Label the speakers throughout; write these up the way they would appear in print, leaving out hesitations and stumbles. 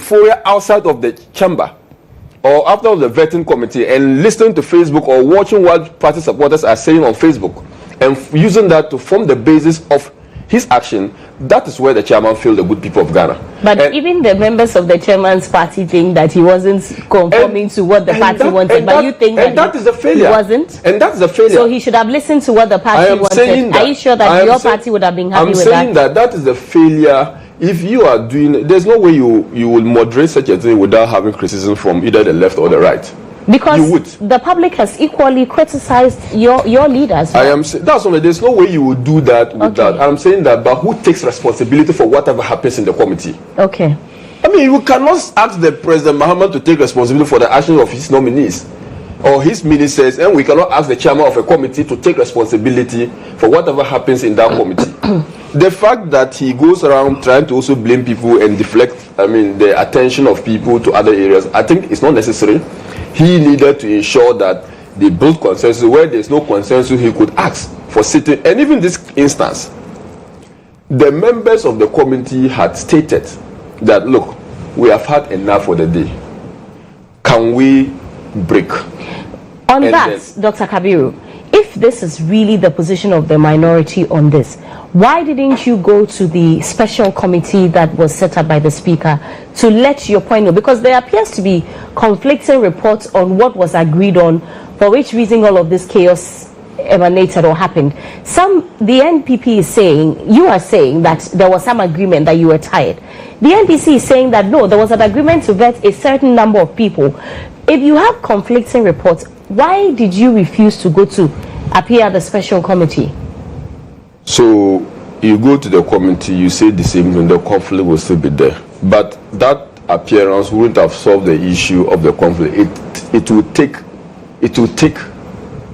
Speaker 1: euphoria outside of the chamber or after the vetting committee and listening to Facebook or watching what party supporters are saying on Facebook and using that to form the basis of his action, that is where the chairman failed the good people of Ghana.
Speaker 2: But and even the members of the chairman's party think that he wasn't conforming to what the party wanted. But you think
Speaker 1: that is a failure.
Speaker 2: He wasn't?
Speaker 1: And that is a failure.
Speaker 2: So he should have listened to what the party wanted. Are you sure that your party would have been happy with that?
Speaker 1: I'm saying that is a failure. If you are doing, there's no way you will moderate such a thing without having criticism from either the left or the right.
Speaker 2: Because the public has equally criticized your leaders.
Speaker 1: Right? That's only. There's no way you will do that with that. I'm saying that, but who takes responsibility for whatever happens in the committee?
Speaker 2: Okay.
Speaker 1: I mean, you cannot ask the President Muhammad to take responsibility for the actions of his nominees or his ministers, and we cannot ask the chairman of a committee to take responsibility for whatever happens in that committee. The fact that he goes around trying to also blame people and deflect, the attention of people to other areas, I think it's not necessary. He needed to ensure that they build consensus. Where there's no consensus, he could ask for sitting. And even this instance, the members of the committee had stated that, look, we have had enough for the day. Can we break?
Speaker 2: On that, Dr. Kabiru, if this is really the position of the minority on this, why didn't you go to the special committee that was set up by the Speaker to let your point know? Because there appears to be conflicting reports on what was agreed on, for which reason all of this chaos emanated or happened. The NPP is saying, you are saying that there was some agreement that you were tired. The NPC is saying that no, there was an agreement to vet a certain number of people. If you have conflicting reports, why did you refuse to go to appear at the special committee?
Speaker 1: So you go to the committee, you say the same thing, the conflict will still be there. But that appearance wouldn't have solved the issue of the conflict. It will take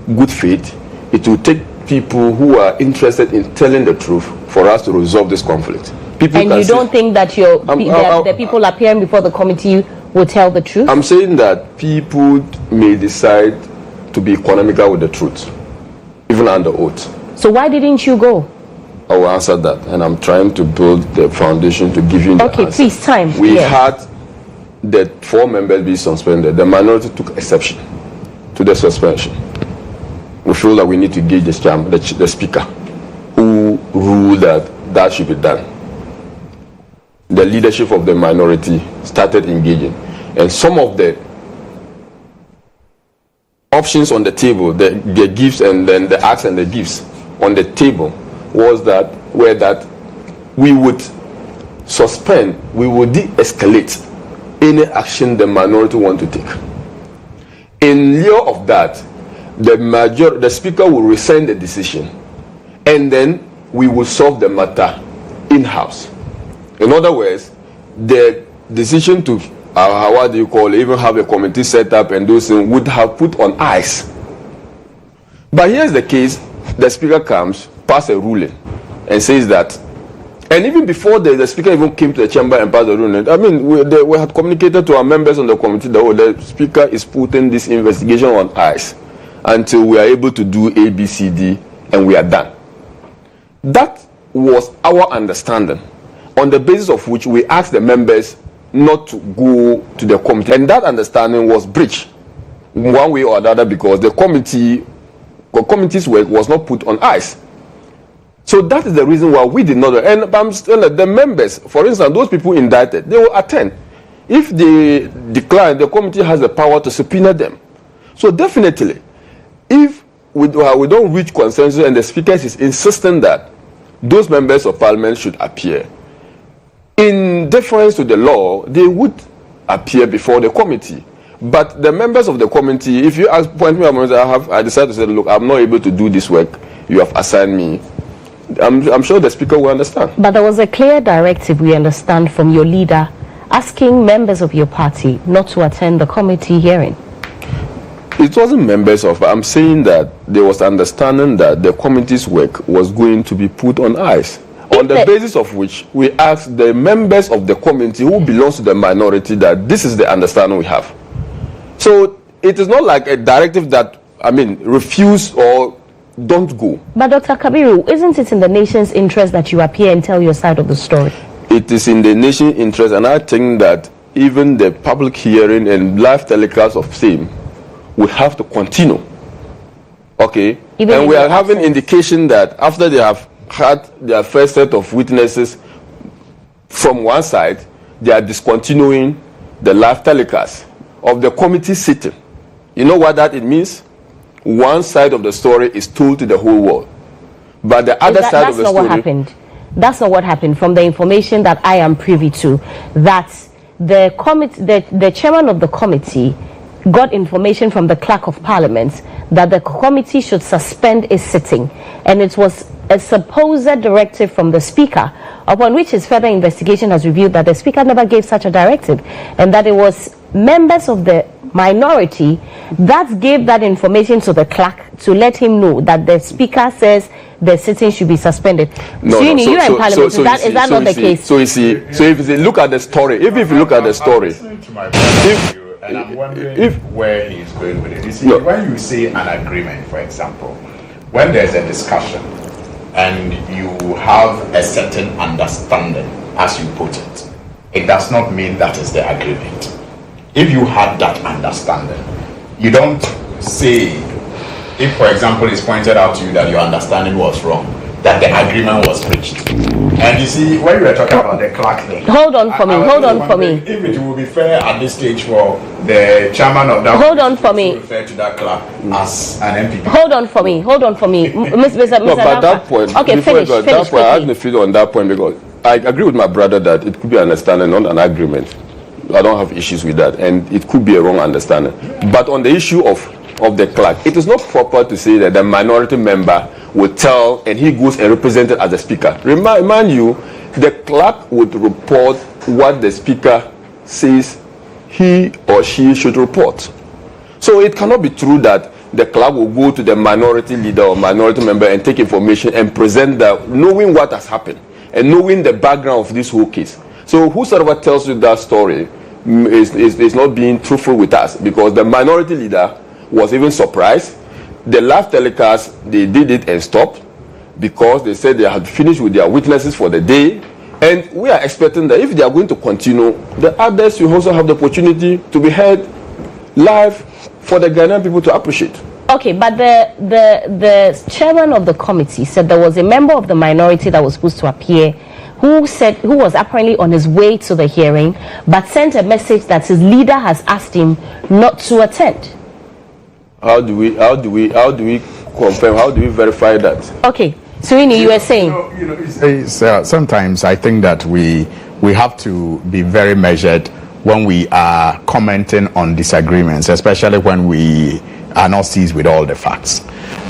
Speaker 1: good faith. It will take people who are interested in telling the truth for us to resolve this conflict.
Speaker 2: And you don't think that the people appearing before the committee will tell the truth?
Speaker 1: I'm saying that people may decide to be economical with the truth, even under oath.
Speaker 2: So why didn't you go?
Speaker 1: I will answer that, and I'm trying to build the foundation to give you the answer.
Speaker 2: Okay, please, time.
Speaker 1: We had the 4 members be suspended. The minority took exception to the suspension. We feel that we need to engage the Speaker, who ruled that should be done. The leadership of the minority started engaging, and some of the options on the table, the gifts and then the acts and the gifts on the table was that we would suspend, we would de-escalate any action the minority want to take. In lieu of that, the Speaker will rescind the decision, and then we will solve the matter in-house. In other words, the decision to even have a committee set up and those things would have put on ice. But here's the case: the Speaker comes, pass a ruling, and says that, and even before the Speaker even came to the chamber and passed the ruling, we had communicated to our members on the committee that the Speaker is putting this investigation on ice until we are able to do A, B, C, D, and we are done. That was our understanding, on the basis of which we asked the members not to go to the committee, and that understanding was breached one way or another because the committee's work was not put on ice. So that is the reason why we did not. And the members, for instance, those people indicted, they will attend. If they decline, the committee has the power to subpoena them. So definitely, if we don't reach consensus and the Speaker is insisting that those members of Parliament should appear, in deference to the law, they would appear before the committee. But the members of the committee, if you point me out, I decided to say, look, I'm not able to do this work you have assigned me. I'm sure the Speaker will understand.
Speaker 2: But there was a clear directive, we understand, from your leader asking members of your party not to attend the committee hearing.
Speaker 1: It wasn't members of. I'm saying that there was understanding that the committee's work was going to be put on ice. On the basis of which we asked the members of the committee who belongs to the minority that this is the understanding we have. So it is not like a directive that, refuse or don't go.
Speaker 2: But Dr. Kabiru, isn't it in the nation's interest that you appear and tell your side of the story?
Speaker 1: It is in the nation's interest, and I think that even the public hearing and live telecast of same will have to continue. Okay? And we are having indication that after they have had their first set of witnesses from one side, they are discontinuing the live telecast of the committee sitting. You know what that it means? One side of the story is told to the whole world, but the other side of the story... That's not what happened.
Speaker 2: That's not what happened from the information that I am privy to, that the chairman of the committee got information from the clerk of parliament that the committee should suspend its sitting, and it was a supposed directive from the speaker, upon which his further investigation has revealed that the speaker never gave such a directive, and that it was members of the minority that gave that information to the clerk to let him know that the speaker says the sitting should be suspended.
Speaker 1: Is that not the case? So if you look at the story, if you look at the story,
Speaker 3: and I'm wondering where he's going with it. You see, when you say an agreement, for example, when there's a discussion and you have a certain understanding, as you put it, it does not mean that is the agreement. If you had that understanding, you don't say, if for example it's pointed out to you that your understanding was wrong, that the agreement was reached. And you see, when you were talking about the clerk thing,
Speaker 2: hold on for me.
Speaker 3: If it will be fair at this stage for the chairman of that,
Speaker 2: to
Speaker 3: refer to that clerk as an MPP.
Speaker 2: Hold on for me, Mr.
Speaker 1: No, but that point,
Speaker 2: okay, finish.
Speaker 1: That's why I have to feel on that point, because I agree with my brother that it could be an understanding, not an agreement. I don't have issues with that, and it could be a wrong understanding. But on the issue of the clerk, it is not proper to say that the minority member will tell and he goes and represents it as the speaker. Remind you, the clerk would report what the speaker says he or she should report. So it cannot be true that the clerk will go to the minority leader or minority member and take information and present that, knowing what has happened and knowing the background of this whole case. So whosoever tells you that story is not being truthful with us, because the minority leader was even surprised. The live telecast, they did it and stopped because they said they had finished with their witnesses for the day. And we are expecting that if they are going to continue, the others will also have the opportunity to be heard live for the Ghanaian people to appreciate.
Speaker 2: Okay, but the chairman of the committee said there was a member of the minority that was supposed to appear who was apparently on his way to the hearing, but sent a message that his leader has asked him not to attend.
Speaker 1: How do we confirm? How do we verify that?
Speaker 2: Okay, Serwaa, you were saying.
Speaker 3: Sometimes I think that we have to be very measured when we are commenting on disagreements, especially when we are not seized with all the facts.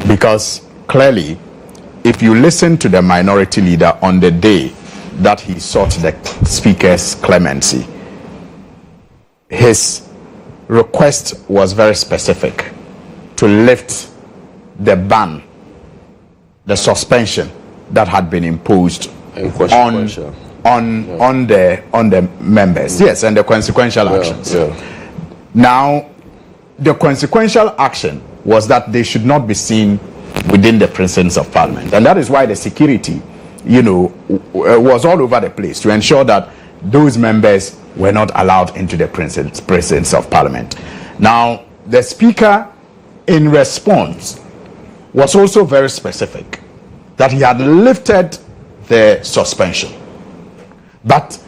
Speaker 3: Because clearly, if you listen to the minority leader on the day that he sought the speaker's clemency, his request was very specific to lift the ban, the suspension that had been imposed on the members. Yes, and the consequential actions. Now, the consequential action was that they should not be seen within the presence of Parliament, and that is why the security, was all over the place to ensure that those members were not allowed into the presence of Parliament. Now, the Speaker, in response, was also very specific that he had lifted the suspension. But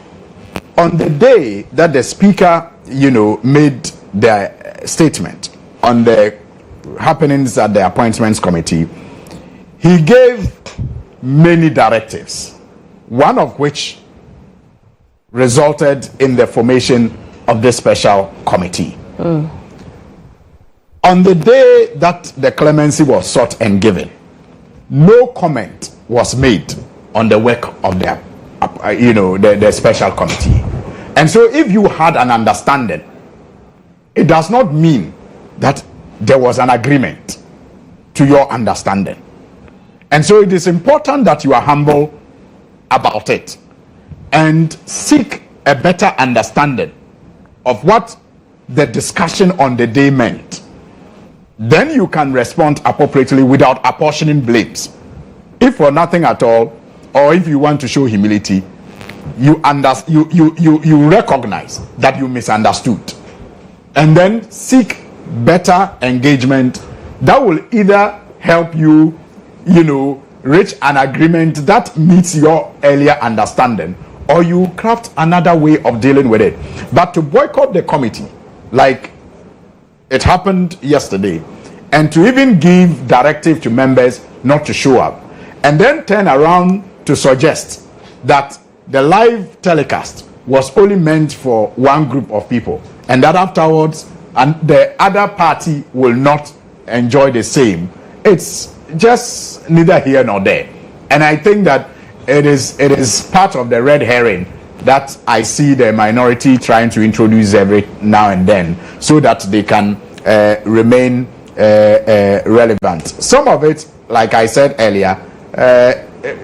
Speaker 3: on the day that the Speaker, made the statement on the happenings at the Appointments Committee, he gave many directives, one of which resulted in the formation of this special committee. On the day that the clemency was sought and given, no comment was made on the work of the special committee. And so if you had an understanding, it does not mean that there was an agreement to your understanding. And so it is important that you are humble about it and seek a better understanding of what the discussion on the day meant. Then you can respond appropriately without apportioning blames. If for nothing at all, or if you want to show humility, you recognize that you misunderstood, and then seek better engagement that will either help you, reach an agreement that meets your earlier understanding, or you craft another way of dealing with it. But to boycott the committee, like it happened yesterday, and to even give directive to members not to show up, and then turn around to suggest that the live telecast was only meant for one group of people, and that afterwards and the other party will not enjoy the same. It's just neither here nor there. And I think that it is part of the red herring that I see the minority trying to introduce every now and then so that they can remain relevant. Some of it, like I said earlier,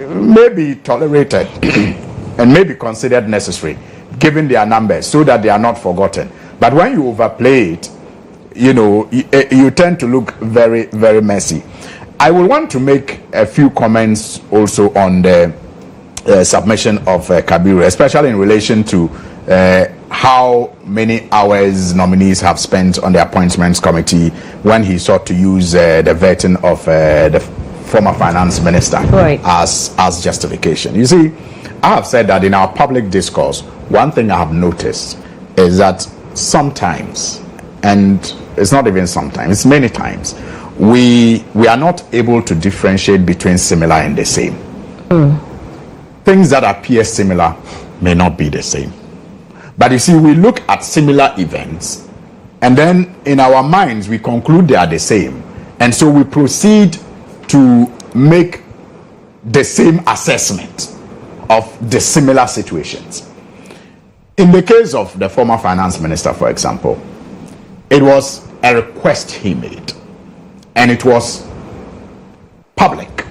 Speaker 3: may be tolerated and may be considered necessary given their numbers so that they are not forgotten. But when you overplay it, you tend to look very, very messy. I will want to make a few comments also on the submission of Kabiru, especially in relation to how many hours nominees have spent on the appointments committee when he sought to use the vetting of the former finance minister as justification. You see, I have said that in our public discourse, one thing I have noticed is that sometimes, and it's not even sometimes, it's many times, we are not able to differentiate between similar and the same. Things that appear similar may not be the same. But you see, we look at similar events, and then in our minds we conclude they are the same, and so we proceed to make the same assessment of the similar situations. In the case of the former finance minister, for example, it was a request he made, and it was public,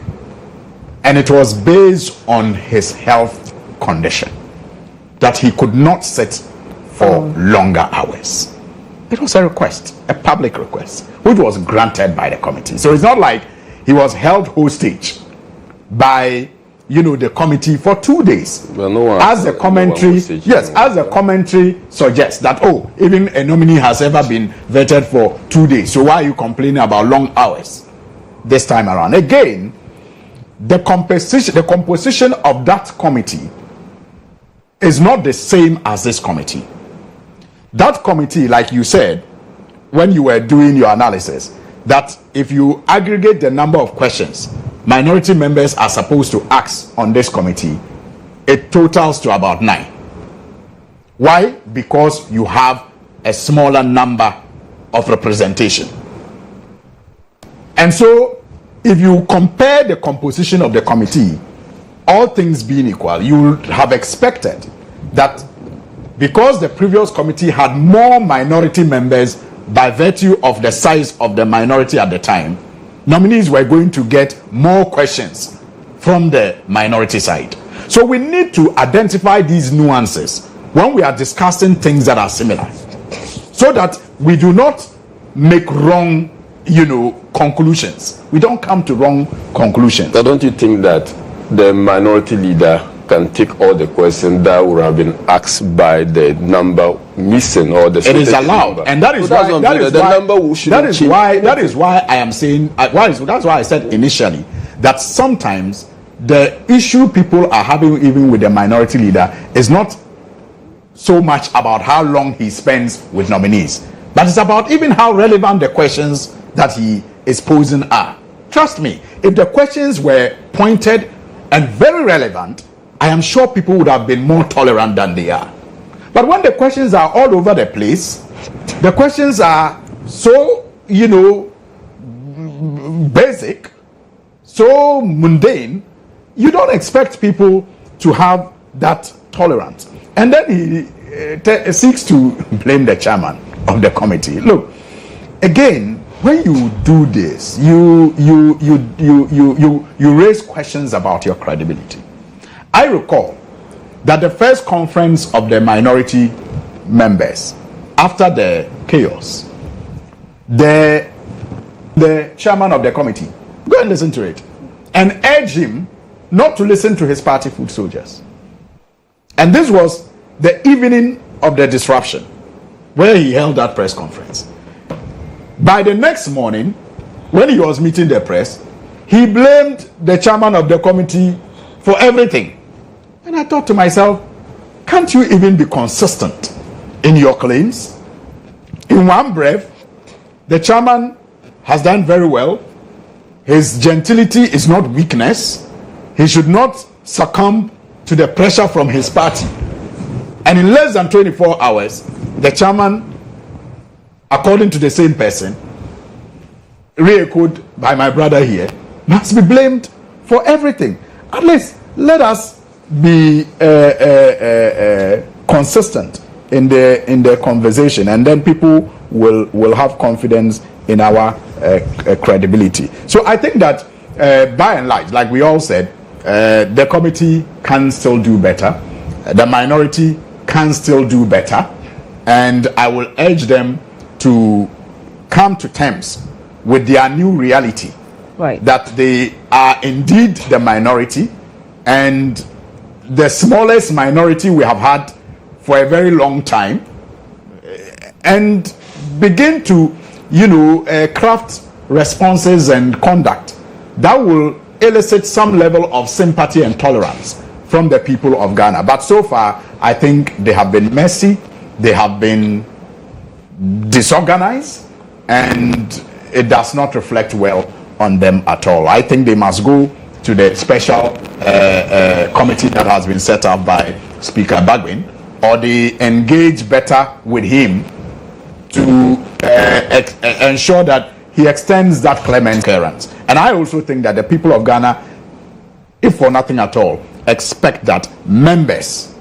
Speaker 3: and it was based on his health condition that he could not sit for longer hours. It was a request, a public request, which was granted by the committee. So it's not like he was held hostage by the committee for 2 days.
Speaker 1: Well,
Speaker 3: as the commentary, as the commentary suggests that, even a nominee has ever been vetted for 2 days. So why are you complaining about long hours this time around? Again, the composition of that committee is not the same as this committee. That committee, like you said, when you were doing your analysis, that if you aggregate the number of questions minority members are supposed to ask on this committee, it totals to about 9. Why? Because you have a smaller number of representation. And so, if you compare the composition of the committee, all things being equal, you would have expected that because the previous committee had more minority members by virtue of the size of the minority at the time, nominees were going to get more questions from the minority side. So we need to identify these nuances when we are discussing things that are similar, so that we do not make wrong, conclusions. We don't come to wrong conclusions.
Speaker 1: But don't you think that the minority leader can take all the questions that would have been asked by the number missing or the
Speaker 3: it is allowed number. And that is why that is why I am saying that's why I said initially that sometimes the issue people are having even with the minority leader is not so much about how long he spends with nominees, but it's about even how relevant the questions that he is posing are. Trust me, if the questions were pointed and very relevant, I am sure people would have been more tolerant than they are. But when the questions are all over the place, the questions are so, basic, so mundane, you don't expect people to have that tolerance. And then he seeks to blame the chairman of the committee. Look, again, when you do this, you raise questions about your credibility. I recall that the first conference of the minority members after the chaos, the chairman of the committee, go and listen to it, and urge him not to listen to his party foot soldiers. And this was the evening of the disruption, where he held that press conference. By the next morning, when he was meeting the press, he blamed the chairman of the committee for everything. And I thought to myself, can't you even be consistent in your claims? In one breath, the chairman has done very well. His gentility is not weakness. He should not succumb to the pressure from his party. And in less than 24 hours, the chairman, according to the same person, re-echoed by my brother here, must be blamed for everything. At least let us be consistent in the conversation, and then people will have confidence in our credibility. So I think that by and large, like we all said, the committee can still do better. The minority can still do better, and I will urge them to come to terms with their new reality,
Speaker 2: right,
Speaker 3: that they are indeed the minority and the smallest minority we have had for a very long time, and begin to craft responses and conduct that will elicit some level of sympathy and tolerance from the people of Ghana. But so far, I think they have been messy, they have been disorganized, and it does not reflect well on them at all. I think they must go to the special committee that has been set up by Speaker Bagwin, or they engage better with him to ensure that he extends that clement clearance. And I also think that the people of Ghana, if for nothing at all, expect that members,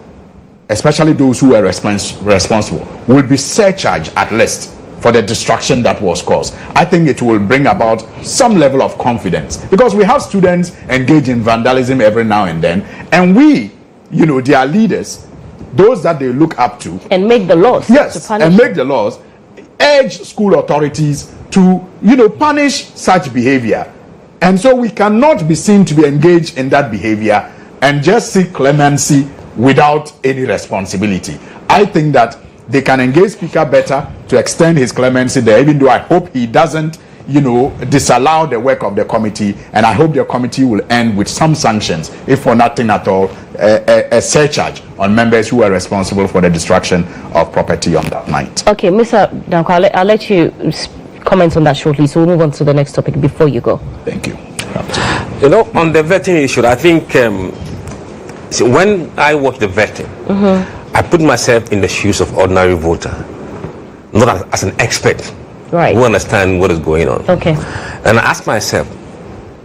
Speaker 3: especially those who are responsible, will be surcharged at least for the destruction that was caused. I think it will bring about some level of confidence, because we have students engage in vandalism every now and then, and we, their leaders, those that they look up to,
Speaker 2: and make the laws.
Speaker 3: Yes, and make the laws, urge school authorities to punish such behavior. And so we cannot be seen to be engaged in that behavior and just seek clemency without any responsibility. I think that they can engage Speaker better to extend his clemency there, even though I hope he doesn't disallow the work of the committee, and I hope the committee will end with some sanctions, if for nothing at all, a surcharge on members who are responsible for the destruction of property on that night.
Speaker 2: Okay, Mr. Danko, I'll let you comment on that shortly, so we'll move on to the next topic before you go.
Speaker 3: Thank you.
Speaker 4: On the vetting issue, I think when I watch the vetting, I put myself in the shoes of ordinary voter, not as an expert,
Speaker 2: right,
Speaker 4: who understand what is going on.
Speaker 2: Okay.
Speaker 4: And I ask myself,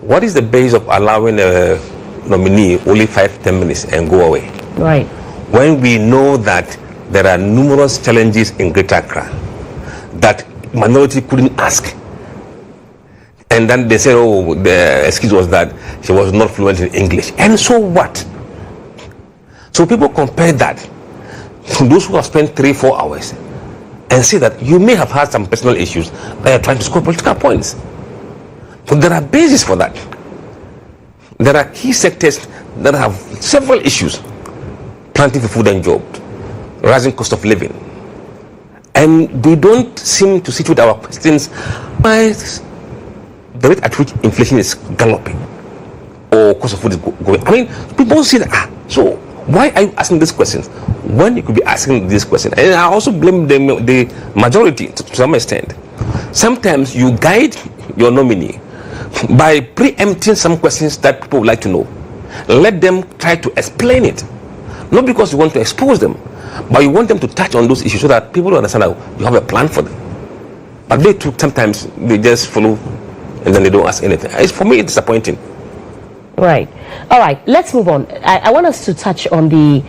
Speaker 4: what is the base of allowing a nominee only 5-10 minutes and go away?
Speaker 2: Right.
Speaker 4: When we know that there are numerous challenges in Greater Accra that minority couldn't ask. And then they said, oh, the excuse was that she was not fluent in English. And so what? So people compare that to those who have spent 3-4 hours and say that you may have had some personal issues that are trying to score political points. But there are bases for that. There are key sectors that have several issues: planting for food and jobs, rising cost of living. And we don't seem to situate our questions by the rate at which inflation is galloping or cost of food is going. I mean, people say that, so why are you asking these questions when you could be asking this question? And I also blame the majority to some extent. Sometimes you guide your nominee by preempting some questions that people would like to know. Let them try to explain it, not because you want to expose them, but you want them to touch on those issues so that people understand that you have a plan for them. But they too, sometimes they just follow and then they don't ask anything. For me, it's disappointing.
Speaker 2: Right. All right, let's move on. I want us to touch on the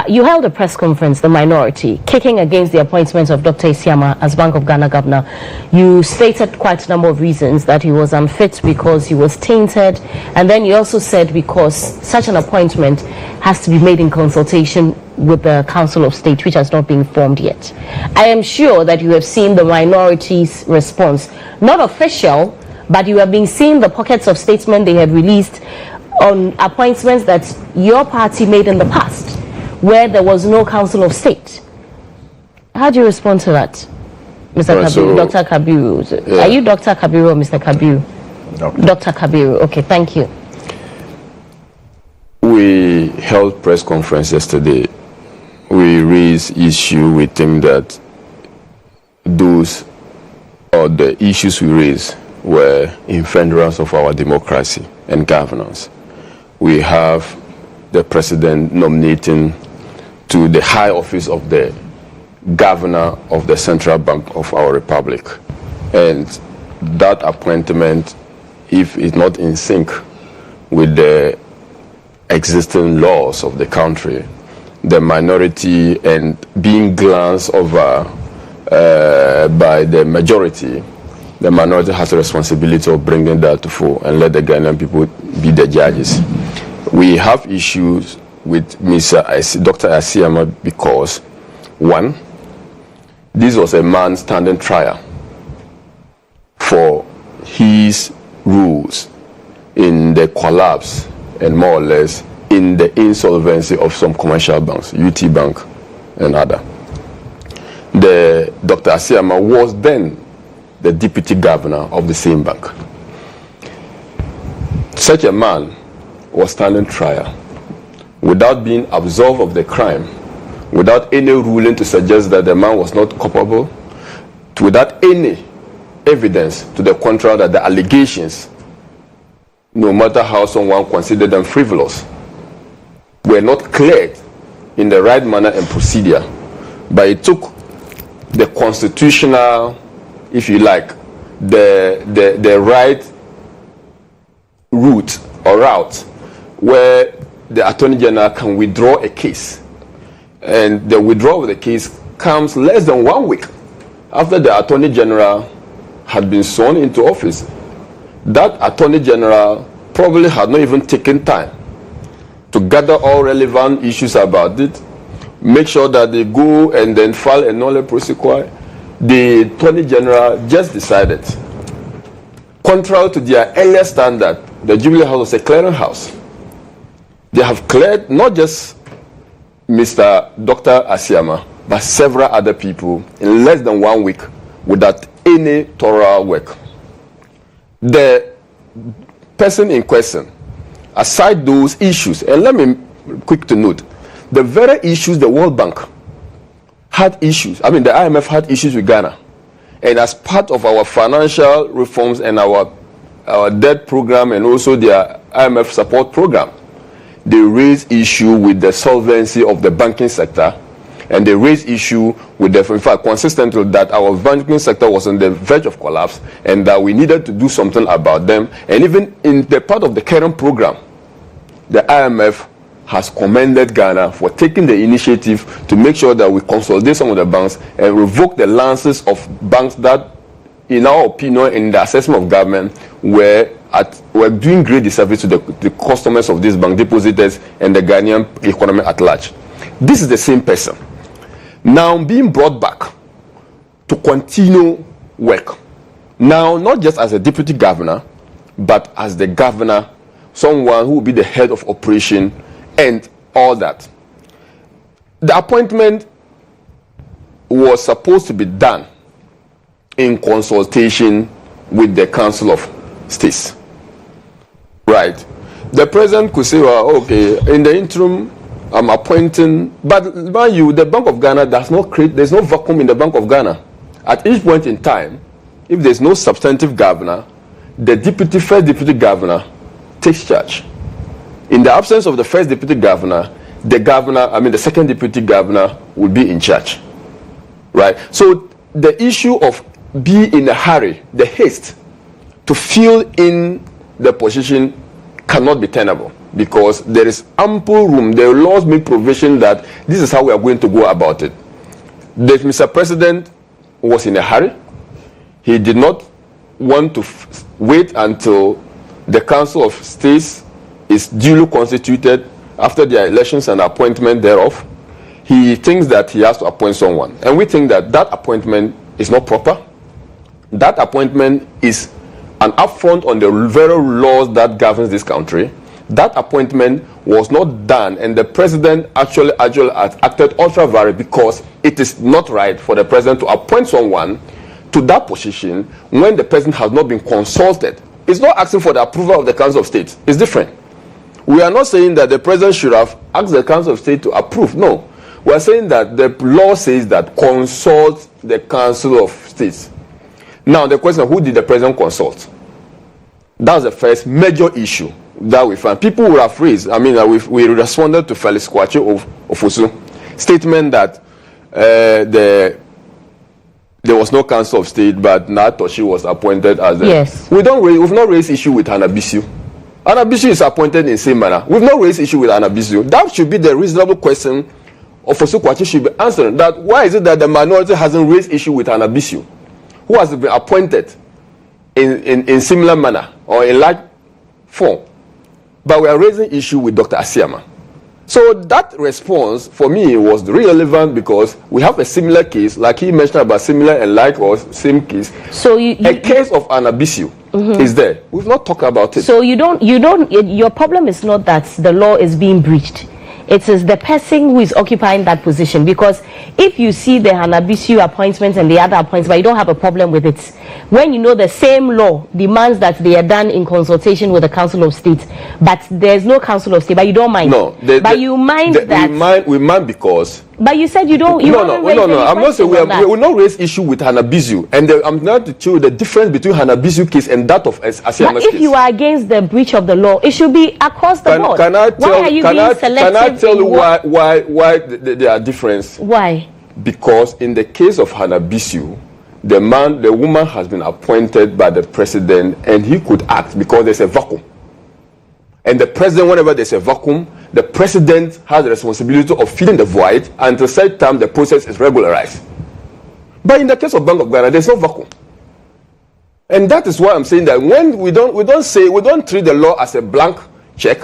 Speaker 2: you held a press conference, the minority, kicking against the appointment of Dr. Isiama as Bank of Ghana governor. You stated quite a number of reasons, that he was unfit because he was tainted, and then you also said because such an appointment has to be made in consultation with the Council of State, which has not been formed yet. I am sure that you have seen the minority's response, not official, but you have been seeing the pockets of statements they have released on appointments that your party made in the past. where there was no Council of State. How do you respond to that, Mr. Kabiru? So, Dr. Kabiru. Yeah. Are you Dr. Kabiru or Mr. Kabiru? Dr. Kabiru. Okay, thank you.
Speaker 1: We held press conference yesterday. We raised issue. We think that those or the issues we raised were in furtherance of our democracy and governance. We have the president nominating to the high office of the governor of the Central Bank of our republic. And that appointment, if it's not in sync with the existing laws of the country, the minority and being glanced over by the majority, the minority has a responsibility of bringing that to full and let the Ghanaian people be the judges. We have issues with Dr. Asiama because, one, this was a man standing trial for his rules in the collapse and more or less in the insolvency of some commercial banks, UT Bank and other. Dr. Asiama was then the deputy governor of the same bank. Such a man was standing trial without being absolved of the crime, without any ruling to suggest that the man was not culpable, without any evidence to the contrary that the allegations, no matter how someone considered them frivolous, were not cleared in the right manner and procedure. But it took the constitutional, if you like, the right route or route where the Attorney General can withdraw a case. And the withdrawal of the case comes less than 1 week after the Attorney General had been sworn into office. That Attorney General probably had not even taken time to gather all relevant issues about it, make sure that they go and then file a nolle prosequi. The Attorney General just decided, contrary to their earlier standard, the Jubilee House was a clearing house. They have cleared not just Mr. Dr. Asiama, but several other people in less than 1 week without any thorough work. The person in question, aside those issues, and let me quick to note, the very issues the World Bank had issues, the IMF had issues with Ghana. And as part of our financial reforms and our debt program and also their IMF support program, they raised issue with the solvency of the banking sector, and they raised issue with the, in fact, consistently that our banking sector was on the verge of collapse and that we needed to do something about them. And even in the part of the current program, the IMF has commended Ghana for taking the initiative to make sure that we consolidate some of the banks and revoke the licenses of banks that, in our opinion, in the assessment of government, were doing great disservice to the customers of this bank, depositors, and the Ghanaian economy at large. This is the same person now being brought back to continue work. Now, not just as a deputy governor, but as the governor, someone who will be the head of operation and all that. The appointment was supposed to be done in consultation with the Council of States. Right. The president could say, well, okay, in the interim, I'm appointing, but mind you, the Bank of Ghana does not create, there's no vacuum in the Bank of Ghana. At each point in time, if there's no substantive governor, the first deputy governor takes charge. In the absence of the first deputy governor, the second deputy governor will be in charge. Right? So the issue of being in a hurry, the haste to fill in the position cannot be tenable because there is ample room. The laws make provision that this is how we are going to go about it. The Mr. President was in a hurry. He did not want to wait until the Council of States is duly constituted after their elections and appointment thereof. He thinks that he has to appoint someone. And we think that that appointment is not proper. That appointment is an affront on the very laws that governs this country. that appointment was not done, and the president actually acted ultra vires because it is not right for the president to appoint someone to that position when the president has not been consulted. It's not asking for the approval of the Council of State. It's different. We are not saying that the president should have asked the Council of State to approve. No. We are saying that the law says that consult the Council of State. Now, the question, who did the president consult? That's the first major issue that we found. People would have raised, we responded to Felix Kwache of Ofosu statement that there was no Council of State, but Natoshi was appointed as the...
Speaker 2: Yes.
Speaker 1: We've not raised issue with Anabisu. Anabisu is appointed in the same manner. We've not raised issue with Anabisu. That should be the reasonable question Ofosu Kwache should be answering. That why is it that the minority hasn't raised issue with Anabisu, who has been appointed in similar manner or in large form? But we are raising issue with Dr. Asiama. So that response for me was relevant because we have a similar case, like he mentioned about similar and like or same case. So a case of Anabisu is there. We've not talked about it.
Speaker 2: So your problem is not that the law is being breached. It is the person who is occupying that position, because if you see the Hanabisu appointments and the other appointments, but you don't have a problem with it, when you know the same law demands that they are done in consultation with the Council of State, but there's no Council of State, but you don't mind.
Speaker 1: No,
Speaker 2: you mind that
Speaker 1: we mind because.
Speaker 2: But you said you don't.
Speaker 1: No. I'm not saying we will not raise issue with Hanabisu, and I'm not to show you the difference between Hanabisu case and that of Asiama's case.
Speaker 2: But if you are against the breach of the law, it should be across the board.
Speaker 1: Can I tell you why there are difference?
Speaker 2: Why?
Speaker 1: Because in the case of Hanabisu, the woman has been appointed by the president, and he could act because there's a vacuum. And the president, whenever there's a vacuum, the president has the responsibility of filling the void until such time the process is regularized. But in the case of Bank of Ghana, there's no vacuum. And that is why I'm saying that when we don't treat the law as a blank check.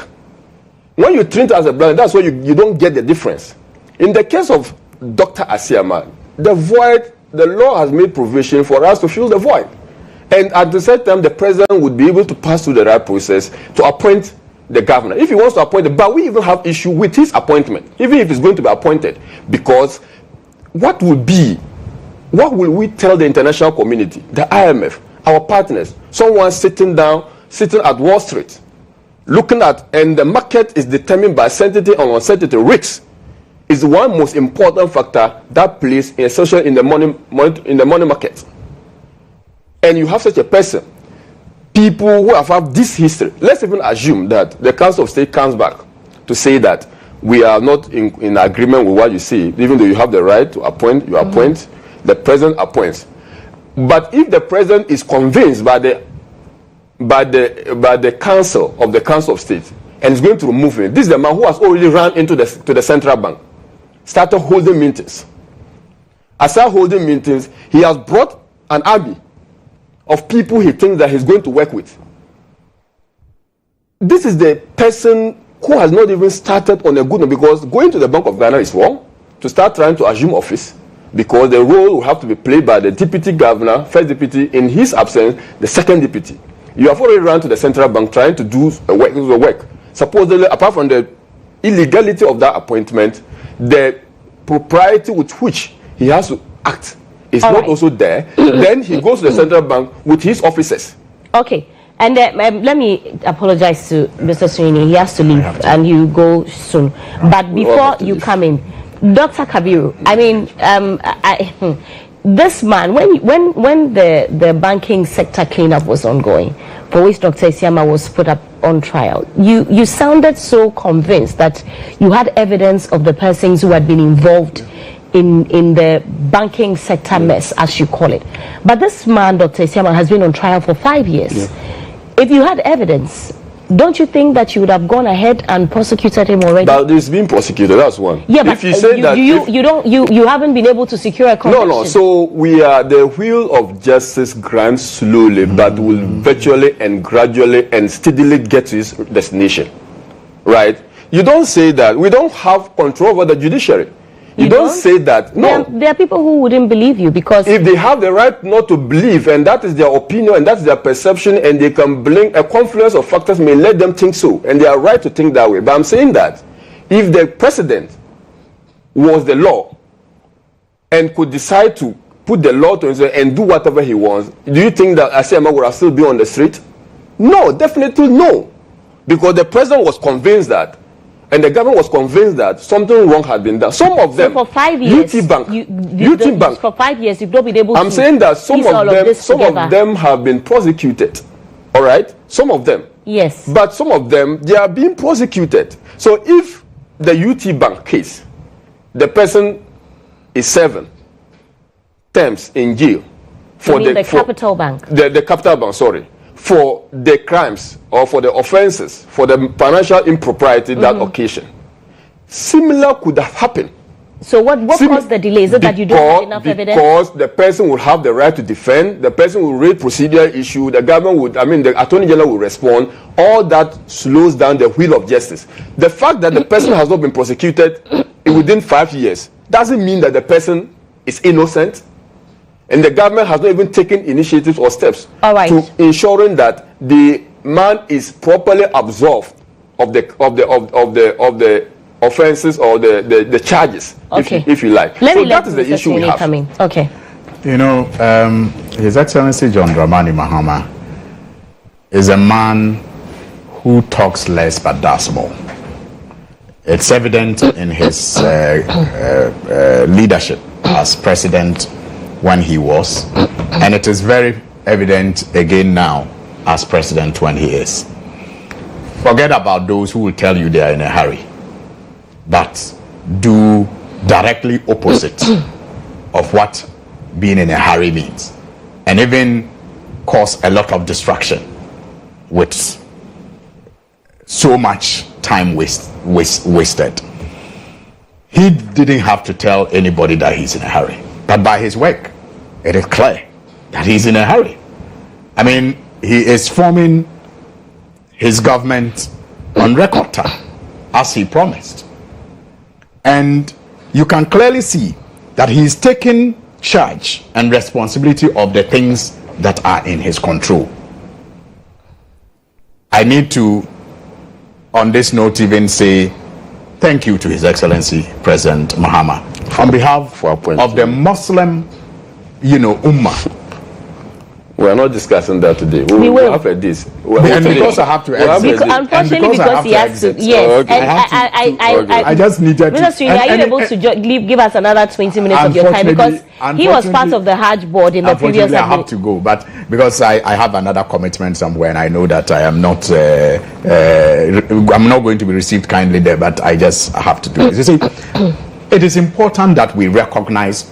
Speaker 1: When you treat it as a blank, that's why you don't get the difference. In the case of Dr. Asiama, the law has made provision for us to fill the void. And at the same time, the president would be able to pass through the right process to appoint the governor. If he wants to appoint but we even have issue with his appointment, even if he's going to be appointed, because what will we tell the international community, the IMF, our partners, someone sitting at Wall Street, looking at, and the market is determined by certainty or uncertainty. Risks is one most important factor that plays essential in the money market. And you have such a person, people who have had this history. Let's even assume that the Council of State comes back to say that we are not in agreement with what you say, even though you have the right to appoint, you appoint, the president appoints. But if the president is convinced by the council of the Council of State and is going to remove him, this is the man who has already run into the central bank, started holding meetings. Aside holding meetings, he has brought an army of people he thinks that he's going to work with. This is the person who has not even started on a good note, because going to the Bank of Ghana is wrong, to start trying to assume office, because the role will have to be played by the deputy governor, first deputy, in his absence, the second deputy. You have already run to the central bank trying to do the work. Supposedly, apart from the illegality of that appointment, the propriety with which he has to act is not also there. Then he goes to the central bank with his officers.
Speaker 2: Okay. And let me apologize to Mr. Sweeney. He has to leave and you go soon. But before you come in, Dr. Kabiru, this man, when the banking sector cleanup was ongoing, for which Dr. Asiama was put up on trial, you sounded so convinced that you had evidence of the persons who had been involved in the banking sector mess, as you call it. But this man, Dr. Asiama, has been on trial for 5 years. Yeah. If you had evidence, don't you think that you would have gone ahead and prosecuted him already?
Speaker 1: But he's been prosecuted, that's one.
Speaker 2: Yeah, but if you say you haven't been able to secure a conviction.
Speaker 1: No. So the wheel of justice grinds slowly, but will virtually and gradually and steadily get to its destination, right? You don't say that we don't have control over the judiciary. You don't say that. No.
Speaker 2: There are people who wouldn't believe you because
Speaker 1: if they have the right not to believe, and that is their opinion and that's their perception, and they can bring a confluence of factors may let them think so, and they are right to think that way. But I'm saying that if the president was the law and could decide to put the law to himself and do whatever he wants, do you think that Asiama would have still be on the street? No, definitely no. Because the president was convinced that, and the government was convinced that something wrong had been done. Some of them,
Speaker 2: so for 5 years,
Speaker 1: UT Bank,
Speaker 2: for 5 years, you've not been able to.
Speaker 1: I'm saying that some of them have been prosecuted. All right, some of them.
Speaker 2: Yes.
Speaker 1: But some of them, they are being prosecuted. So if the UT Bank case, the person is 7 terms in jail for
Speaker 2: the capital bank.
Speaker 1: The capital bank, sorry, for the crimes or for the offenses, for the financial impropriety that occasion. Similar could have happened.
Speaker 2: So what caused the delay? Is it that you don't have enough evidence?
Speaker 1: Because the person would have the right to defend, the person will raise procedural issue, the government would, the Attorney General will respond. All that slows down the wheel of justice. The fact that the person has not been prosecuted within 5 years doesn't mean that the person is innocent, and the government has not even taken initiatives or steps to ensuring that the man is properly absolved of the offenses or the charges, if you like. That is the issue we have.
Speaker 2: Okay.
Speaker 3: You know, His Excellency John Dramani Mahama is a man who talks less but does more. It's evident in his leadership as president when he was, and it is very evident again now as president when he is. Forget about those who will tell you they are in a hurry, but do directly opposite of what being in a hurry means, and even cause a lot of distraction with so much time wasted. He didn't have to tell anybody that he's in a hurry, but by his work it is clear that he's in a hurry. I mean, he is forming his government on record time as he promised, and you can clearly see that he's taking charge and responsibility of the things that are in his control. I need to, on this note, even say thank you to His Excellency President Mahama on behalf of the Muslim, Ummah.
Speaker 1: We are not discussing that today. We will have this.
Speaker 3: And because I have to exit.
Speaker 2: Unfortunately, because he has to. Yes.
Speaker 3: I just needed
Speaker 2: to. Mr. Are you able to give us another 20 minutes of your time? Because he was part of the Hajj board in the previous.
Speaker 3: I have to go, but because I have another commitment somewhere, and I know that I am not. I'm not going to be received kindly there, but I just have to do it. You see, it is important that we recognize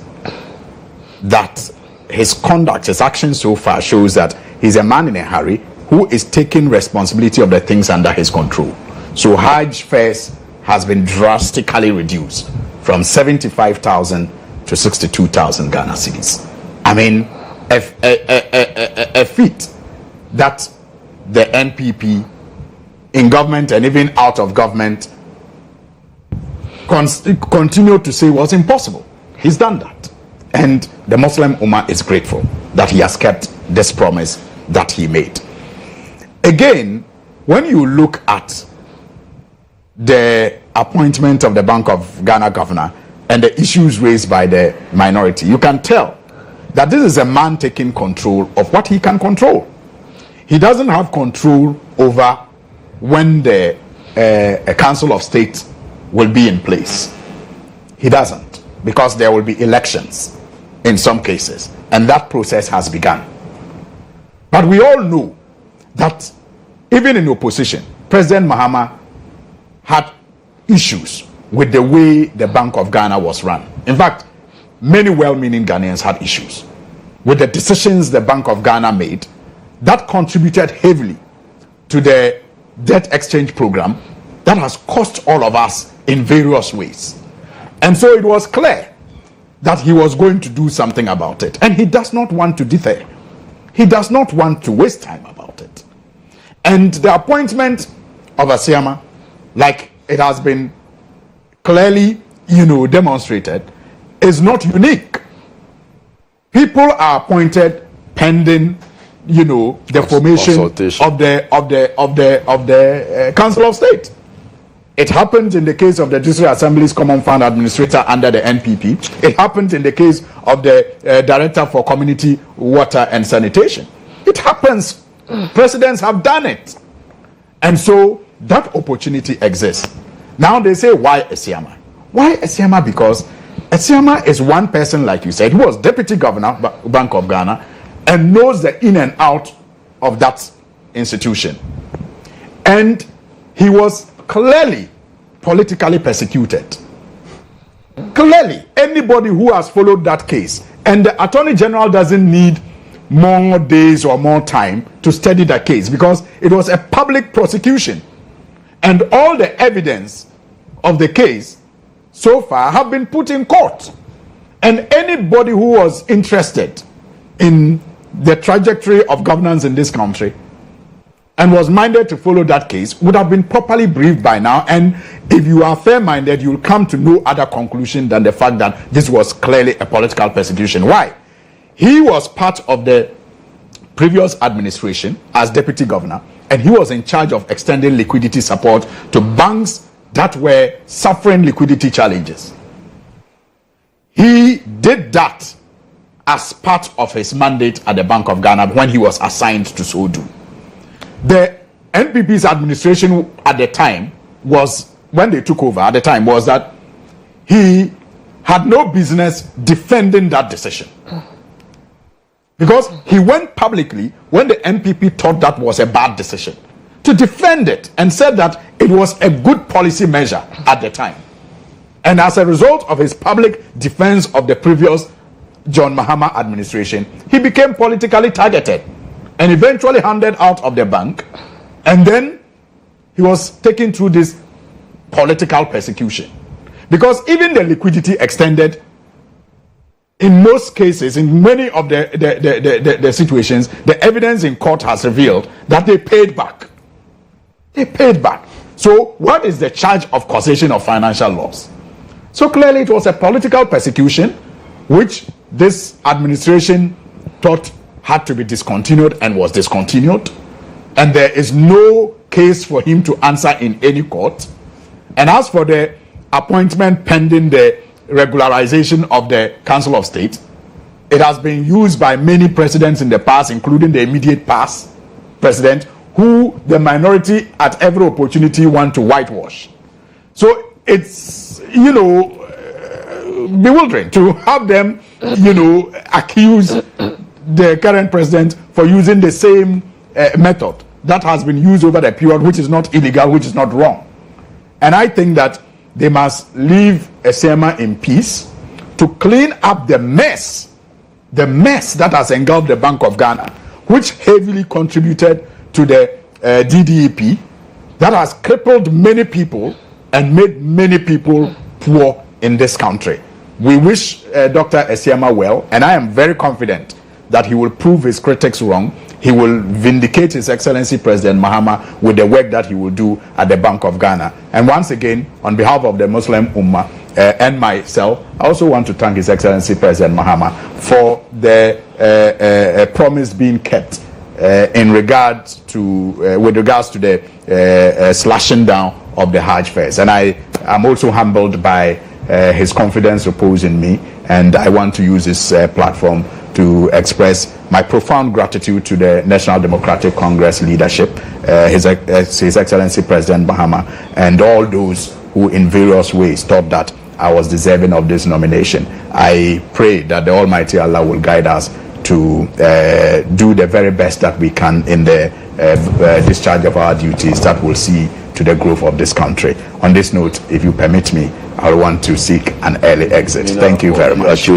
Speaker 3: that his conduct, his actions so far shows that he's a man in a hurry who is taking responsibility of the things under his control. So Hajj fares has been drastically reduced from 75,000 to 62,000 Ghana cedis. I mean, a feat that the NPP in government and even out of government continued to say was impossible. He's done that. And the Muslim Ummah is grateful that he has kept this promise that he made. Again, when you look at the appointment of the Bank of Ghana governor and the issues raised by the minority, you can tell that this is a man taking control of what he can control. He doesn't have control over when the a Council of State will be in place. He doesn't, because there will be elections in some cases, and that process has begun. But we all know that even in opposition, President Mahama had issues with the way the Bank of Ghana was run. In fact, many well-meaning Ghanaians had issues with the decisions the Bank of Ghana made that contributed heavily to the debt exchange program that has cost all of us in various ways. And so it was clear that he was going to do something about it. And he does not want to defer. He does not want to waste time about it. And the appointment of Asiama, like it has been clearly demonstrated is not unique. People are appointed pending, the formation of the Council of State. It happened in the case of the District Assembly's Common Fund Administrator under the NPP. It happened in the case of the Director for Community Water and Sanitation. It happens. Presidents have done it. And so that opportunity exists. Now they say, why Esiama? Why Esiama? Because Esiama is one person, like you said, who was Deputy Governor, Bank of Ghana, and knows the in and out of that institution. And he was clearly politically persecuted. Clearly, anybody who has followed that case, and the Attorney General doesn't need more days or more time to study the case because it was a public prosecution. And all the evidence of the case so far have been put in court. And anybody who was interested in the trajectory of governance in this country and was minded to follow that case would have been properly briefed by now. And if you are fair-minded, you'll come to no other conclusion than the fact that this was clearly a political persecution. Why? He was part of the previous administration as deputy governor, and he was in charge of extending liquidity support to banks that were suffering liquidity challenges. He did that as part of his mandate at the Bank of Ghana when he was assigned to so do. The NPP's administration at the time was, when they took over at the time, was that he had no business defending that decision. Because he went publicly when the NPP thought that was a bad decision to defend it and said that it was a good policy measure at the time. And as a result of his public defense of the previous John Mahama administration, he became politically targeted and eventually handed out of the bank. And then he was taken through this political persecution. Because even the liquidity extended, in most cases, in many of the situations, the evidence in court has revealed that they paid back. They paid back. So what is the charge of causation of financial loss? So clearly it was a political persecution which this administration thought had to be discontinued and was discontinued. And there is no case for him to answer in any court. And as for the appointment pending the regularization of the Council of State, it has been used by many presidents in the past, including the immediate past president, who the minority at every opportunity want to whitewash. So it's, bewildering to have them, accuse the current president for using the same method that has been used over the period, which is not illegal, which is not wrong. And I think that they must leave Esiama in peace to clean up the mess that has engulfed the Bank of Ghana, which heavily contributed to the DDEP, that has crippled many people and made many people poor in this country. We wish Dr. Esiama well, and I am very confident that he will prove his critics wrong. He will vindicate His Excellency President Mahama with the work that he will do at the Bank of Ghana. And once again, on behalf of the Muslim Ummah and myself, I also want to thank His Excellency President Mahama for the promise being kept with regards to the slashing down of the Hajj fares. And I am also humbled by his confidence reposed in me, and I want to use this platform to express my profound gratitude to the National Democratic Congress leadership, His Excellency President Mahama, and all those who in various ways thought that I was deserving of this nomination. I pray that the Almighty Allah will guide us to do the very best that we can in the discharge of our duties that will see to the growth of this country. On this note, if you permit me, I want to seek an early exit. Thank you very much.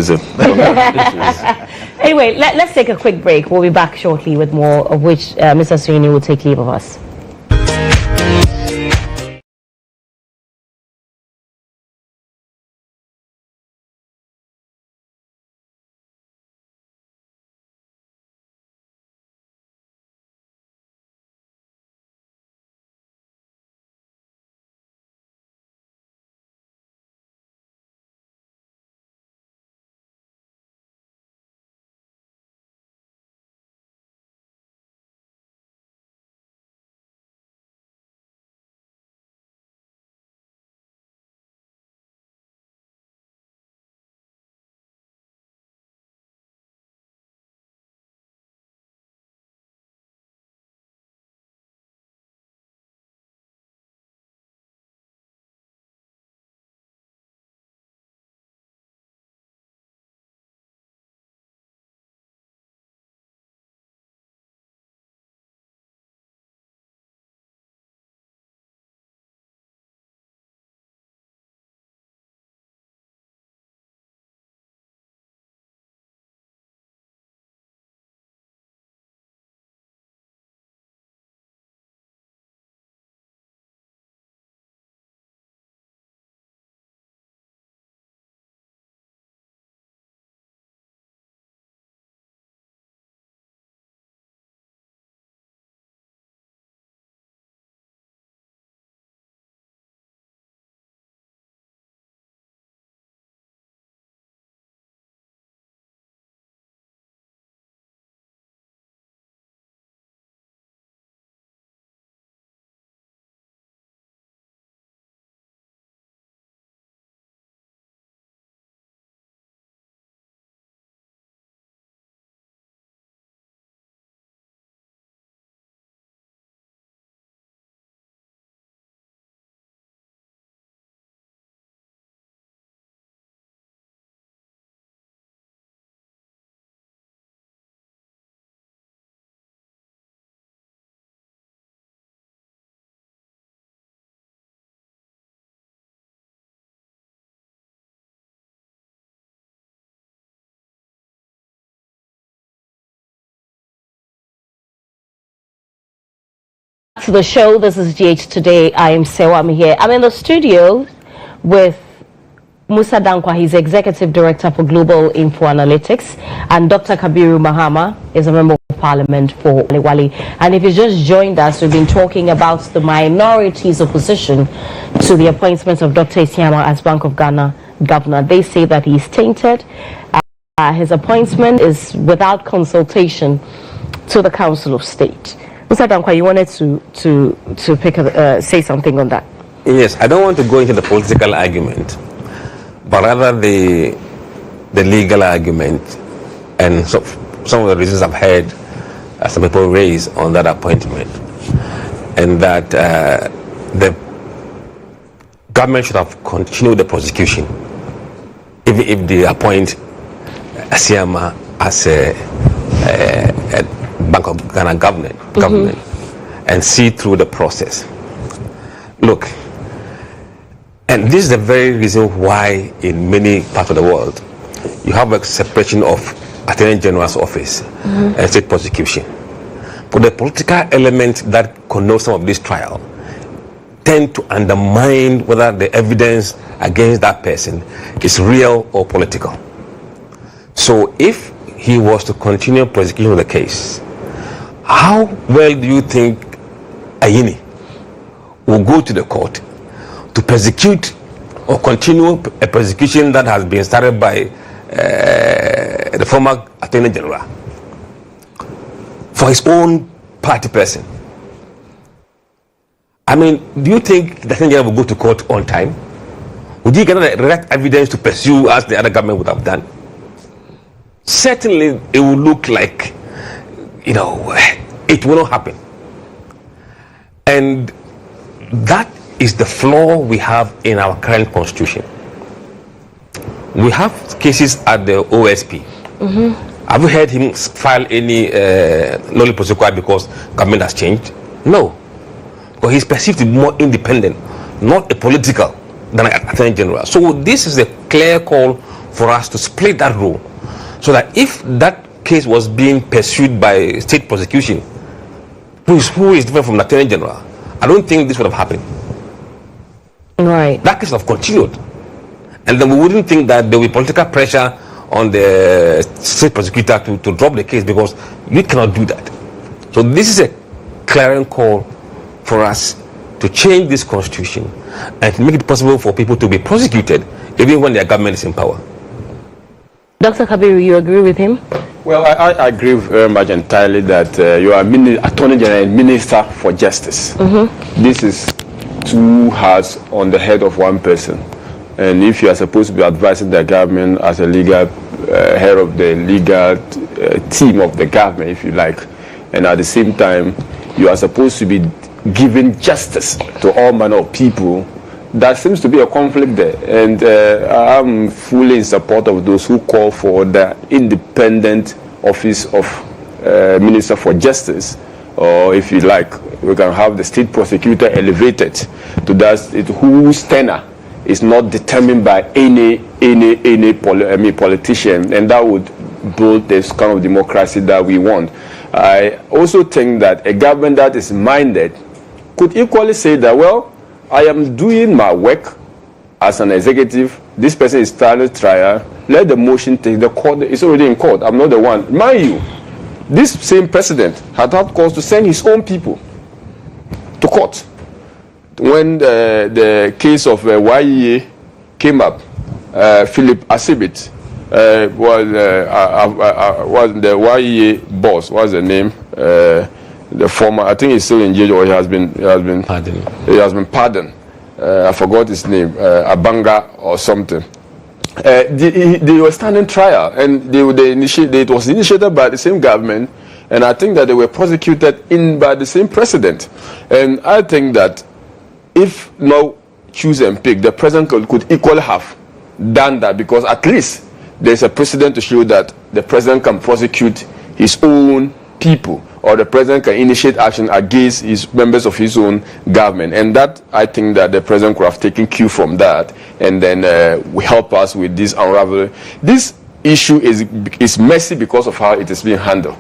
Speaker 2: Anyway, let's take a quick break. We'll be back shortly with more, of which Mr. Surini will take leave of us. To the show. This is GH Today. I am Serwaa Amihere. I'm in the studio with Musa Dankwa. He's Executive Director for Global Info Analytics, and Dr. Kabiru Mahama is a Member of Parliament for Wali. And if you just joined us, we've been talking about the minority's opposition to the appointment of Dr. Isiama as Bank of Ghana governor. They say that he's tainted. His appointment is without consultation to the Council of State. Mr. Dankwa, you wanted to say something on that?
Speaker 4: Yes, I don't want to go into the political argument, but rather the legal argument and some of the reasons I've heard some people raise on that appointment, and that the government should have continued the prosecution even if they appoint Isiama as a Bank of Ghana government, and see through the process. Look, and this is the very reason why in many parts of the world you have a separation of Attorney General's office and state prosecution. But the political element that connotes some of this trial tend to undermine whether the evidence against that person is real or political. So if he was to continue prosecution of the case, how well do you think Ayini will go to the court to persecute or continue a persecution that has been started by the former Attorney General for his own party person? I mean, do you think the Attorney General will go to court on time? Would he get the direct evidence to pursue as the other government would have done? Certainly, it will look like, it will not happen. And that is the flaw we have in our current constitution. We have cases at the OSP. Have you heard him file any nolle prosequi because government has changed? No. Because he's perceived to be more independent, not a political, than an Attorney General. So this is a clear call for us to split that role, so that if that case was being pursued by state prosecution, who is different from the Attorney General, I don't think this would have happened.
Speaker 2: Right.
Speaker 4: That case would have continued. And then we wouldn't think that there will be political pressure on the state prosecutor to drop the case, because you cannot do that. So this is a clarion call for us to change this constitution and to make it possible for people to be prosecuted even when their government is in power.
Speaker 2: Dr. Kabiru, you agree with him?
Speaker 1: Well, I agree very much entirely that you are Attorney General and Minister for Justice. This is two hats on the head of one person. And if you are supposed to be advising the government as a legal head of the legal team of the government, if you like, and at the same time you are supposed to be giving justice to all manner of people, there seems to be a conflict there. And I'm fully in support of those who call for the independent office of Minister for Justice, or if you like, we can have the state prosecutor elevated to that, whose tenure is not determined by any politician, and that would build this kind of democracy that we want. I also think that a government that is minded could equally say that, well, I am doing my work as an executive. This person is starting trial. Let the motion take the court. It's already in court. I'm not the one. Mind you, this same president had cause to send his own people to court. When the case of YEA came up, Philip Asibit was the YEA boss. What's the name? The former, I think he's still in jail, or he has been pardoned. I forgot his name, Abanga or something. They were standing trial, and it was initiated by the same government, and I think that they were prosecuted by the same president. And I think that if no choose and pick, the president could equally have done that, because at least there's a precedent to show that the president can prosecute his own people, or the president can initiate action against his members of his own government. And that, I think that the president could have taken cue from that, and then will help us with this unraveling. This issue is messy because of how it is being handled.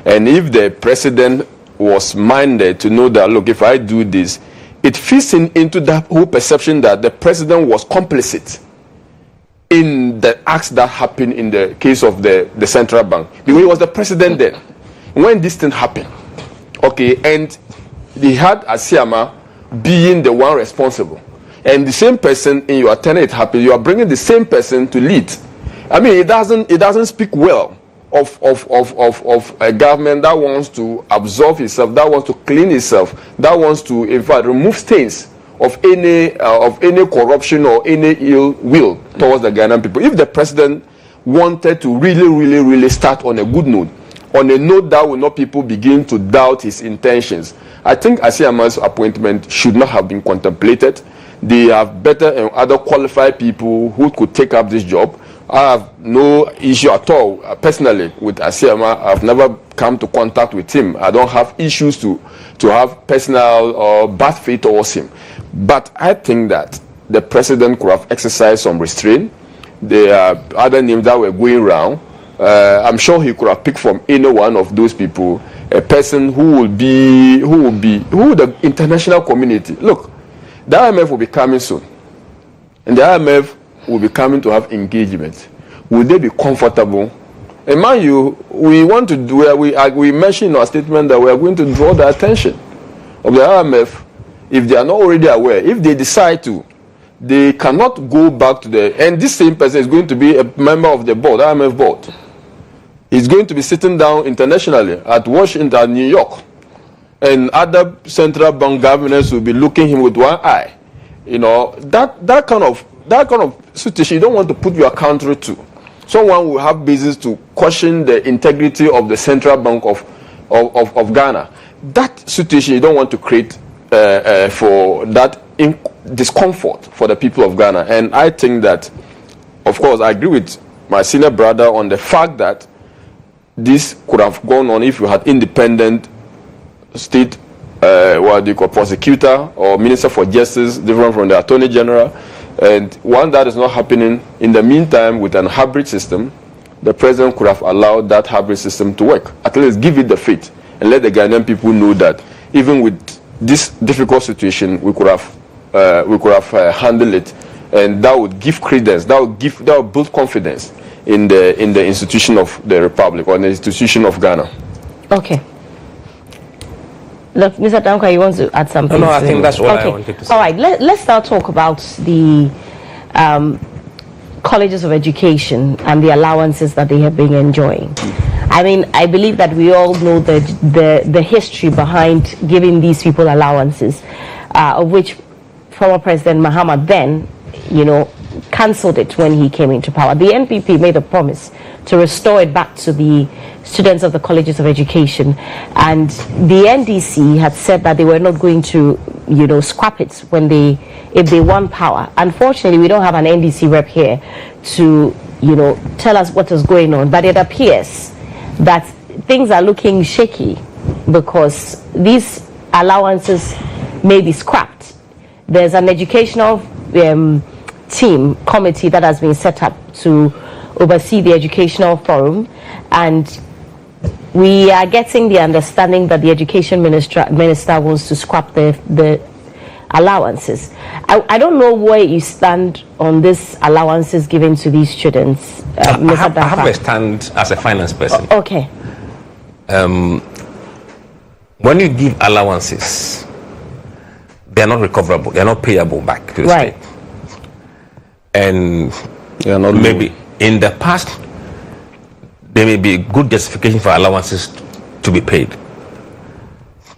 Speaker 1: And if the president was minded to know that, look, if I do this, it fits into that whole perception that the president was complicit in the acts that happened in the case of the central bank. Because he was the president then when this thing happened. Okay, and he had Asiama being the one responsible. And the same person in your tenure, it happened, you are bringing the same person to lead. I mean, it doesn't speak well of a government that wants to absolve itself, that wants to clean itself, that wants to, in fact, remove stains of any corruption or any ill will towards the Ghanaian people. If the president wanted to really start on a good note, on a note that will not people begin to doubt his intentions, I think Asiama's appointment should not have been contemplated. They have better and other qualified people who could take up this job. I have no issue at all personally with Asiama. I've never come to contact with him. I don't have issues to have personal or bad faith towards him. But I think that the president could have exercised some restraint. There are other names that were going around. I'm sure he could have picked from any one of those people a person who the international community. Look, the IMF will be coming soon, and the IMF will be coming to have engagement. Will they be comfortable? And mind you, we mentioned in our statement that we are going to draw the attention of the IMF. If they are not already aware, if they decide to, they cannot go back to and this same person is going to be a member of the board, IMF board. He's going to be sitting down internationally at Washington, New York, and other central bank governors will be looking him with one eye. You know, that kind of situation you don't want to put your country to. Someone will have basis to question the integrity of the central bank of Ghana. That situation you don't want to create for that discomfort for the people of Ghana. And I think that, of course, I agree with my senior brother on the fact that this could have gone on if you had independent state prosecutor or minister for justice, different from the attorney general. And one that is not happening. In the meantime, with an hybrid system, the president could have allowed that hybrid system to work. At least give it the faith and let the Ghanaian people know that even with this difficult situation, we could have handled it, and that would give credence, that would build confidence in the institution of the Republic or in the institution of Ghana. Okay.
Speaker 2: Look, Mr. Danka, you want to add something?
Speaker 4: No, I think that's what I wanted to say.
Speaker 2: All right, let's now talk about the colleges of education and the allowances that they have been enjoying. I mean, I believe that we all know the history behind giving these people allowances, of which former President Mahama then, cancelled it when he came into power. The NPP made a promise to restore it back to the students of the colleges of education, and the NDC had said that they were not going to, scrap it if they won power. Unfortunately, we don't have an NDC rep here to, tell us what is going on, but it appears that things are looking shaky because these allowances may be scrapped. There's an educational committee that has been set up to oversee the educational forum, and we are getting the understanding that the education minister wants to scrap the allowances. I don't know where you stand on these allowances given to these students, Mr.
Speaker 4: I have a stand as a finance person.
Speaker 2: Okay.
Speaker 4: When you give allowances, they are not recoverable, they are not payable back to the state. And maybe in the past there may be good justification for allowances to be paid,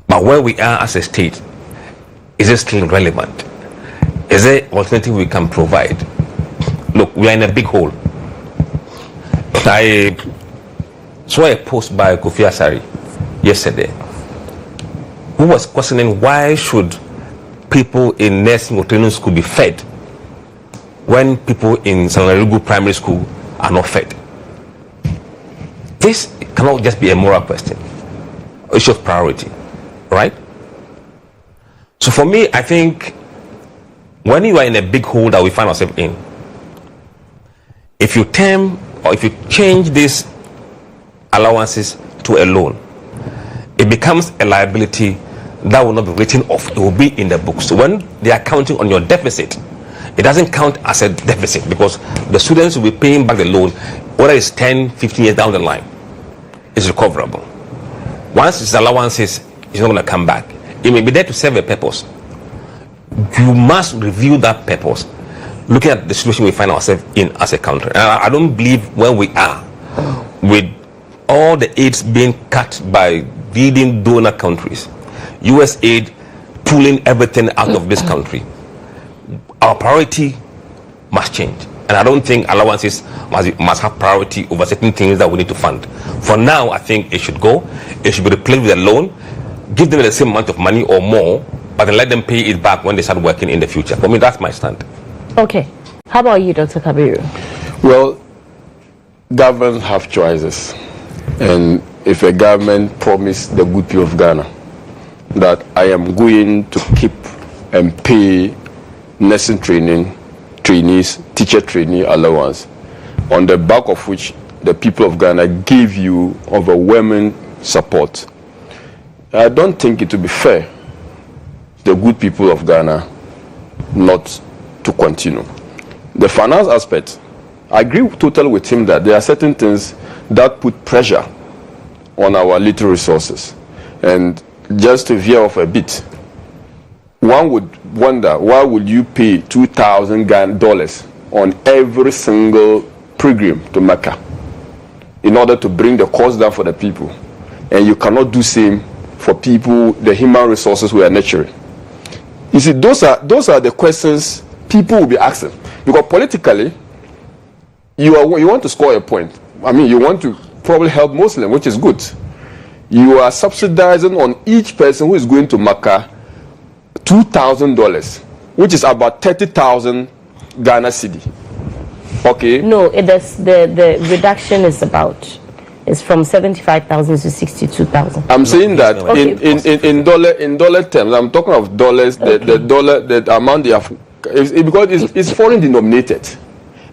Speaker 4: but where we are as a state, is it still relevant? Is there alternative we can provide? Look, we are in a big hole. I saw a post by Kofi Asari yesterday who was questioning why should people in nursing or training school be fed when people in Sanarigu primary school are not fed. This cannot just be a moral question, issue of priority, right? So for me, I think when you are in a big hole that we find ourselves in, if you change these allowances to a loan, it becomes a liability that will not be written off. It will be in the books. So when they are counting on your deficit, it doesn't count as a deficit because the students will be paying back the loan, whether it's 10, 15 years down the line. It's recoverable. Once it's allowances, it's not going to come back. It may be there to serve a purpose. You must review that purpose, looking at the situation we find ourselves in as a country. And I don't believe where we are, with all the aids being cut by leading donor countries, US aid pulling everything out of this country, our priority must change. And I don't think allowances must have priority over certain things that we need to fund. For now, I think it should go. It should be replaced with a loan. Give them the same amount of money or more, but then let them pay it back when they start working in the future. For me, that's my stand.
Speaker 2: Okay. How about you, Dr. Kabiru?
Speaker 1: Well, governments have choices. And if a government promised the good people of Ghana that I am going to keep and pay nursing trainees, teacher trainee allowance, on the back of which the people of Ghana give you overwhelming support, I don't think it would be fair the good people of Ghana not to continue. The finance aspect, I agree totally with him that there are certain things that put pressure on our little resources. And just to veer off a bit, one would wonder, why would you pay $2,000 on every single pilgrim to Mecca in order to bring the cost down for the people? And you cannot do same for people, the human resources we are nurturing. You see, those are the questions people will be asking. Because politically, you want to score a point. I mean, you want to probably help Muslims, which is good. You are subsidizing on each person who is going to Mecca $2,000, which is about 30,000 Ghana cedi. Okay?
Speaker 2: No, the reduction is from 75,000 to 62,000.
Speaker 1: I'm saying that in dollar terms, I'm talking of dollars, the amount they have, because it's foreign denominated.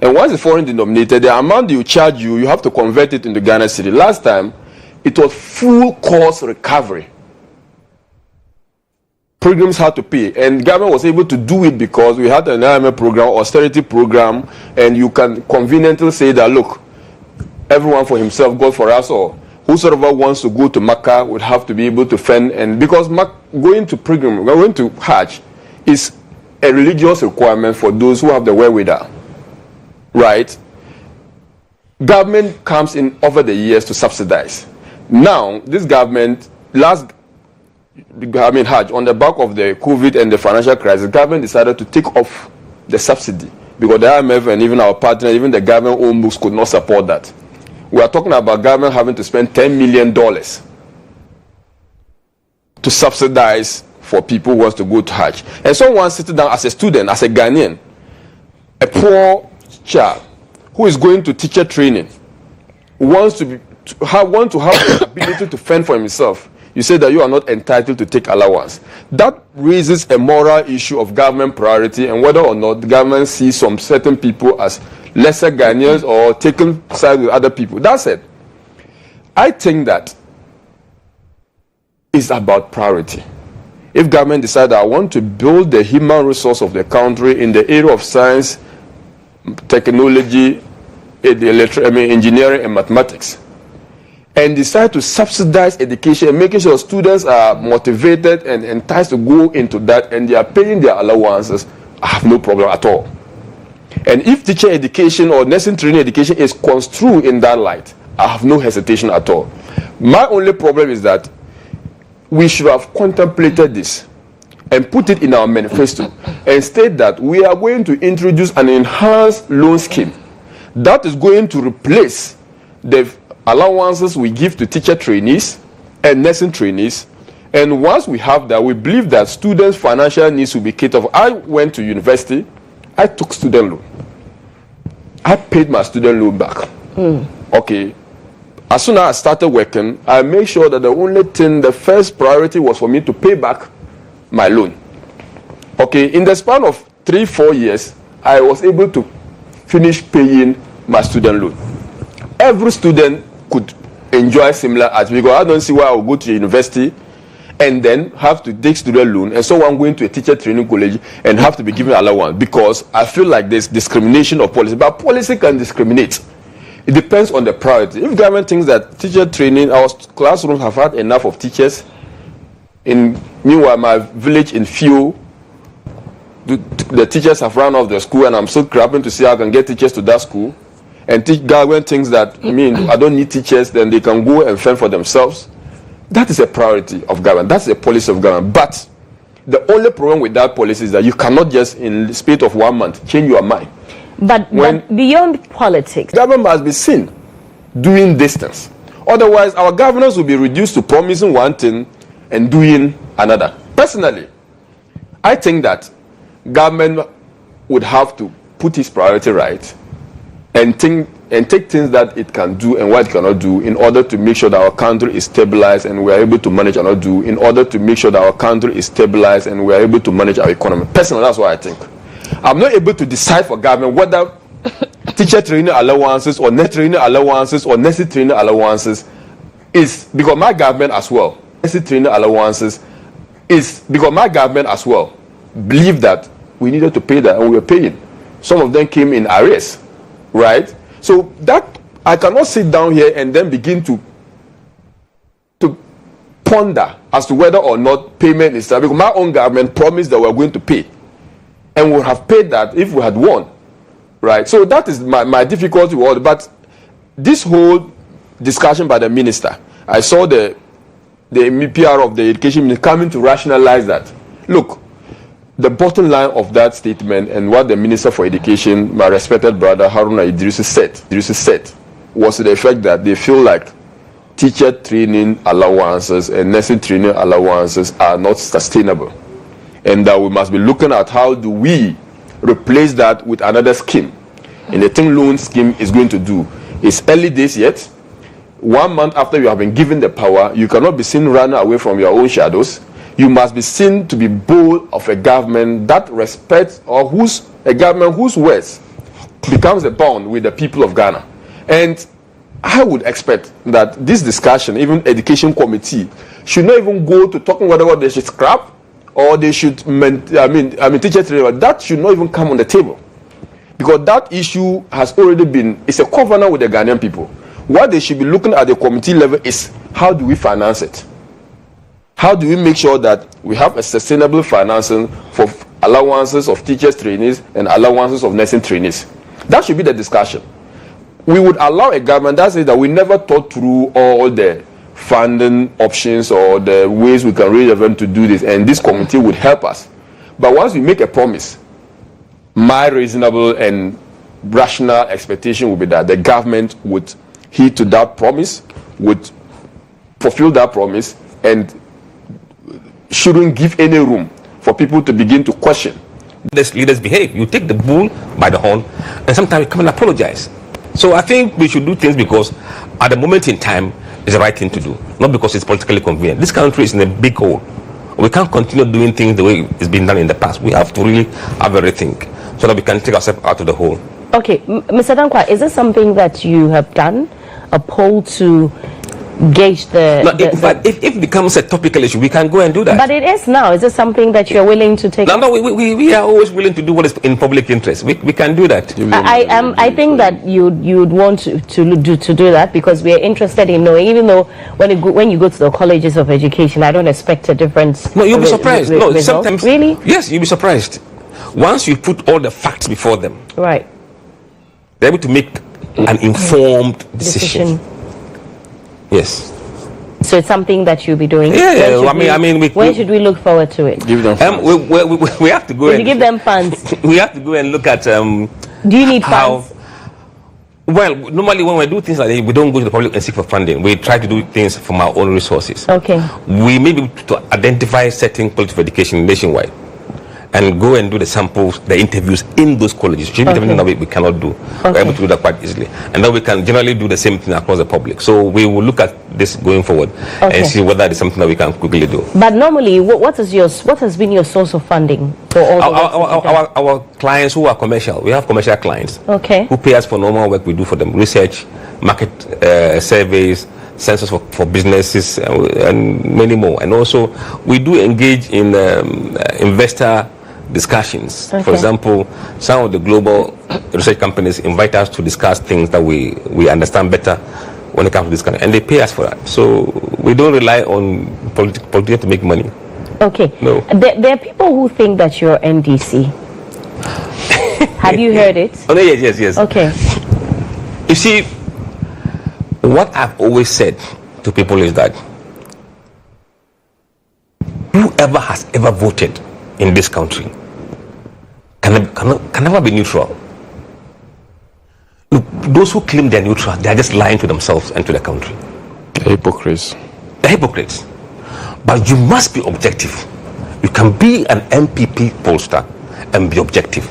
Speaker 1: And once it's foreign denominated, the amount you charge you have to convert it into Ghana cedi. Last time, it was full cost recovery. Pilgrims had to pay, and government was able to do it because we had an IMF program, austerity program, and you can conveniently say that, look, everyone for himself, God for us all. Whosoever wants to go to Mecca would have to be able to fend, and because going to Hajj is a religious requirement for those who have the wherewithal, right? Government comes in over the years to subsidize. Now, this government, Hajj, on the back of the COVID and the financial crisis, government decided to take off the subsidy because the IMF and even our partners, even the government-owned books could not support that. We are talking about government having to spend $10 million to subsidize for people who want to go to Hajj. And someone sitting down as a student, as a Ghanaian, a poor child who is going to teacher training, wants to have the ability to fend for himself, you say that you are not entitled to take allowance. That raises a moral issue of government priority and whether or not the government sees some certain people as lesser Ghanaians or taking sides with other people. That's it. I think that it's about priority. If government decides I want to build the human resource of the country in the area of science, technology, engineering and mathematics, and decide to subsidize education and making sure students are motivated and enticed to go into that and they are paying their allowances, I have no problem at all. And if teacher education or nursing training education is construed in that light, I have no hesitation at all. My only problem is that we should have contemplated this and put it in our manifesto and state that we are going to introduce an enhanced loan scheme that is going to replace the allowances we give to teacher trainees and nursing trainees. And once we have that, we believe that students' financial needs will be catered for. I went to university, I took student loan. I paid my student loan back. Okay. As soon as I started working, I made sure that the first priority was for me to pay back my loan. Okay. In the span of 3-4 years, I was able to finish paying my student loan. Every student could enjoy similar arts, because I don't see why I will go to university and then have to take student loan, and someone going to a teacher training college and have to be given allowance, because I feel like there's discrimination of policy. But policy can discriminate. It depends on the priority. If government thinks that teacher training, our classrooms have had enough of teachers. Meanwhile, my village in Fio, the teachers have run off the school, and I'm still grabbing to see how I can get teachers to that school. And government thinks that, I don't need teachers, then they can go and fend for themselves. That is a priority of government. That's a policy of government. But the only problem with that policy is that you cannot just, in the space of 1 month, change your mind.
Speaker 2: But beyond politics,
Speaker 1: government must be seen doing these things. Otherwise, our governors will be reduced to promising one thing and doing another. Personally, I think that government would have to put its priority right and take things that it can do and what it cannot do in order to make sure that our country is stabilized and we are able to manage and not do, in order to make sure that our country is stabilized and we are able to manage our economy. Personally, that's what I think. I'm not able to decide for government whether teacher training allowances or net training allowances or necessary training allowances is because my government as well. Necessary training allowances is because my government as well believed that we needed to pay that, and we were paying. Some of them came in arrears, right? So that I cannot sit down here and then begin to ponder as to whether or not payment is there, because my own government promised that we are going to pay, and we would have paid that if we had won, right? So that is my difficulty with all. But this whole discussion by the minister, I saw the PR of the education minister coming to rationalize that. Look, the bottom line of that statement and what the Minister for Education, my respected brother Haruna Idrisu said was the effect that they feel like teacher training allowances and nursing training allowances are not sustainable, and that we must be looking at how do we replace that with another scheme. And the thing loan scheme is going to do. It's early days yet. 1 month after you have been given the power, you cannot be seen running away from your own shadows. You must be seen to be bold of a government that respects, or a government whose words becomes a bond with the people of Ghana. And I would expect that this discussion, even education committee, should not even go to talking whether they should scrap or they should teacher training. That should not even come on the table, because that issue has already been, it's a covenant with the Ghanaian people. What they should be looking at the committee level is how do we finance it? How do we make sure that we have a sustainable financing for allowances of teachers trainees and allowances of nursing trainees? That should be the discussion. We would allow a government that says that we never thought through all the funding options or the ways we can raise revenue to do this, and this committee would help us. But once we make a promise, my reasonable and rational expectation would be that the government would heed to that promise, would fulfill that promise, and shouldn't give any room for people to begin to question.
Speaker 4: Leaders behave. You take the bull by the horn, and sometimes you come and apologize. So I think we should do things because at the moment in time it's the right thing to do, not because it's politically convenient. This country is in a big hole. We can't continue doing things the way it's been done in the past. We have to really have a rethink so that we can take ourselves out of the hole.
Speaker 2: Okay, Mr. Dankwa, is this something that you have done, a poll to gauge the...
Speaker 4: No, if it becomes a topical issue, we can go and do that.
Speaker 2: But it is now. Is it something that you're willing to take?
Speaker 4: No, we are always willing to do what is in public interest. We can do that.
Speaker 2: I think that you'd want to do that, because we are interested in knowing, even though when you go to the colleges of education, I don't expect a difference.
Speaker 4: No, you'll be surprised. No, sometimes...
Speaker 2: Really?
Speaker 4: Yes, you'll be surprised. Once you put all the facts before them,
Speaker 2: right,
Speaker 4: they're able to make an informed decision. Yes.
Speaker 2: So it's something that you'll be doing.
Speaker 4: Yeah,
Speaker 2: when should we look forward to it?
Speaker 1: Give them funds.
Speaker 4: We have to go.
Speaker 2: Will you give them funds?
Speaker 4: We have to go and look at.
Speaker 2: Do you need funds?
Speaker 4: Well, normally when we do things like that, we don't go to the public and seek for funding. We try to do things from our own resources.
Speaker 2: Okay.
Speaker 4: We may be able to identify certain colleges of education nationwide and go and do the samples, the interviews in those colleges. Should be something that we cannot do. We're able to do that quite easily. And then we can generally do the same thing across the public. So we will look at this going forward and see whether it's something that we can quickly do.
Speaker 2: But normally, what has been your source of funding for all
Speaker 4: our clients who are commercial? We have commercial clients who pay us for normal work we do for them, research, market surveys, census for businesses, and many more. And also, we do engage in investor discussions.
Speaker 2: Okay.
Speaker 4: For example, some of the global research companies invite us to discuss things that we understand better when it comes to this kind of, and they pay us for that. So we don't rely on politics to make money.
Speaker 2: Okay.
Speaker 4: No.
Speaker 2: There are people who think that you're NDC. Have you heard it?
Speaker 4: Oh, no, yes.
Speaker 2: Okay.
Speaker 4: You see, what I've always said to people is that whoever has ever voted in this country can never be neutral. Look, those who claim they're neutral, they're just lying to themselves and to the country.
Speaker 1: They're hypocrites.
Speaker 4: They're hypocrites. But you must be objective. You can be an MPP pollster and be objective.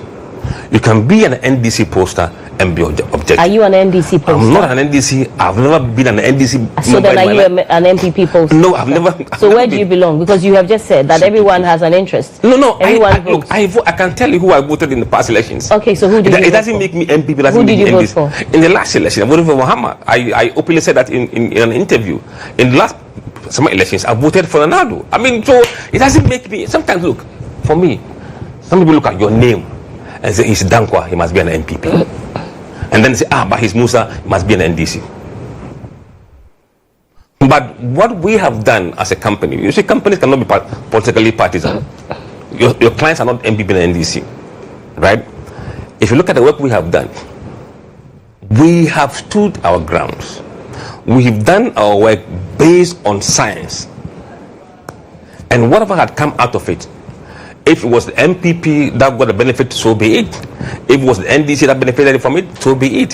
Speaker 4: You can be an NDC pollster and be objective.
Speaker 2: Are you an NDC pollster?
Speaker 4: I'm not an NDC. I've never been an NDC.
Speaker 2: So then are you an MPP pollster?
Speaker 4: No, I've never.
Speaker 2: So where do you belong? Because you have just said that everyone has an interest.
Speaker 4: No.
Speaker 2: Everyone
Speaker 4: Look, I can tell you who I voted in the past elections.
Speaker 2: Okay, so who did you vote for?
Speaker 4: It doesn't make me MPP.
Speaker 2: Who did you vote for?
Speaker 4: In the last election, I voted for Muhammad. I openly said that in an interview. In the last summer elections, I voted for Ronaldo. I mean, so it doesn't make me. Sometimes, look, for me, some people look at your name and say he's Dankwa, he must be an MPP. And then say, but he's Musa, he must be an NDC. But what we have done as a company, you see, companies cannot be politically partisan. Your clients are not MPP and NDC, right? If you look at the work we have done, we have stood our grounds. We've done our work based on science. And whatever had come out of it, if it was the MPP that got the benefit, so be it. If it was the NDC that benefited from it, so be it.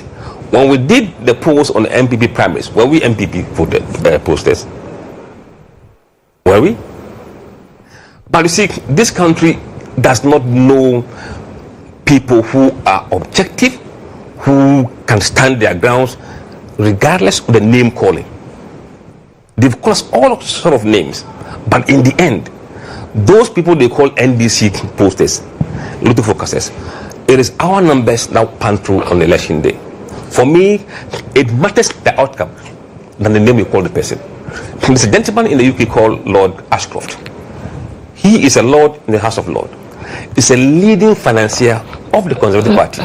Speaker 4: When we did the polls on the MPP primaries, were we MPP voted posters? Were we? But you see, this country does not know people who are objective, who can stand their grounds, regardless of the name calling. They've called us all sort of names, but in the end, those people they call NDC posters, little focuses, it is our numbers now pan through on election day. For me, it matters the outcome than the name you call the person. There's a gentleman in the UK called Lord Ashcroft. He is a lord in the House of Lords. He's a leading financier of the Conservative Party.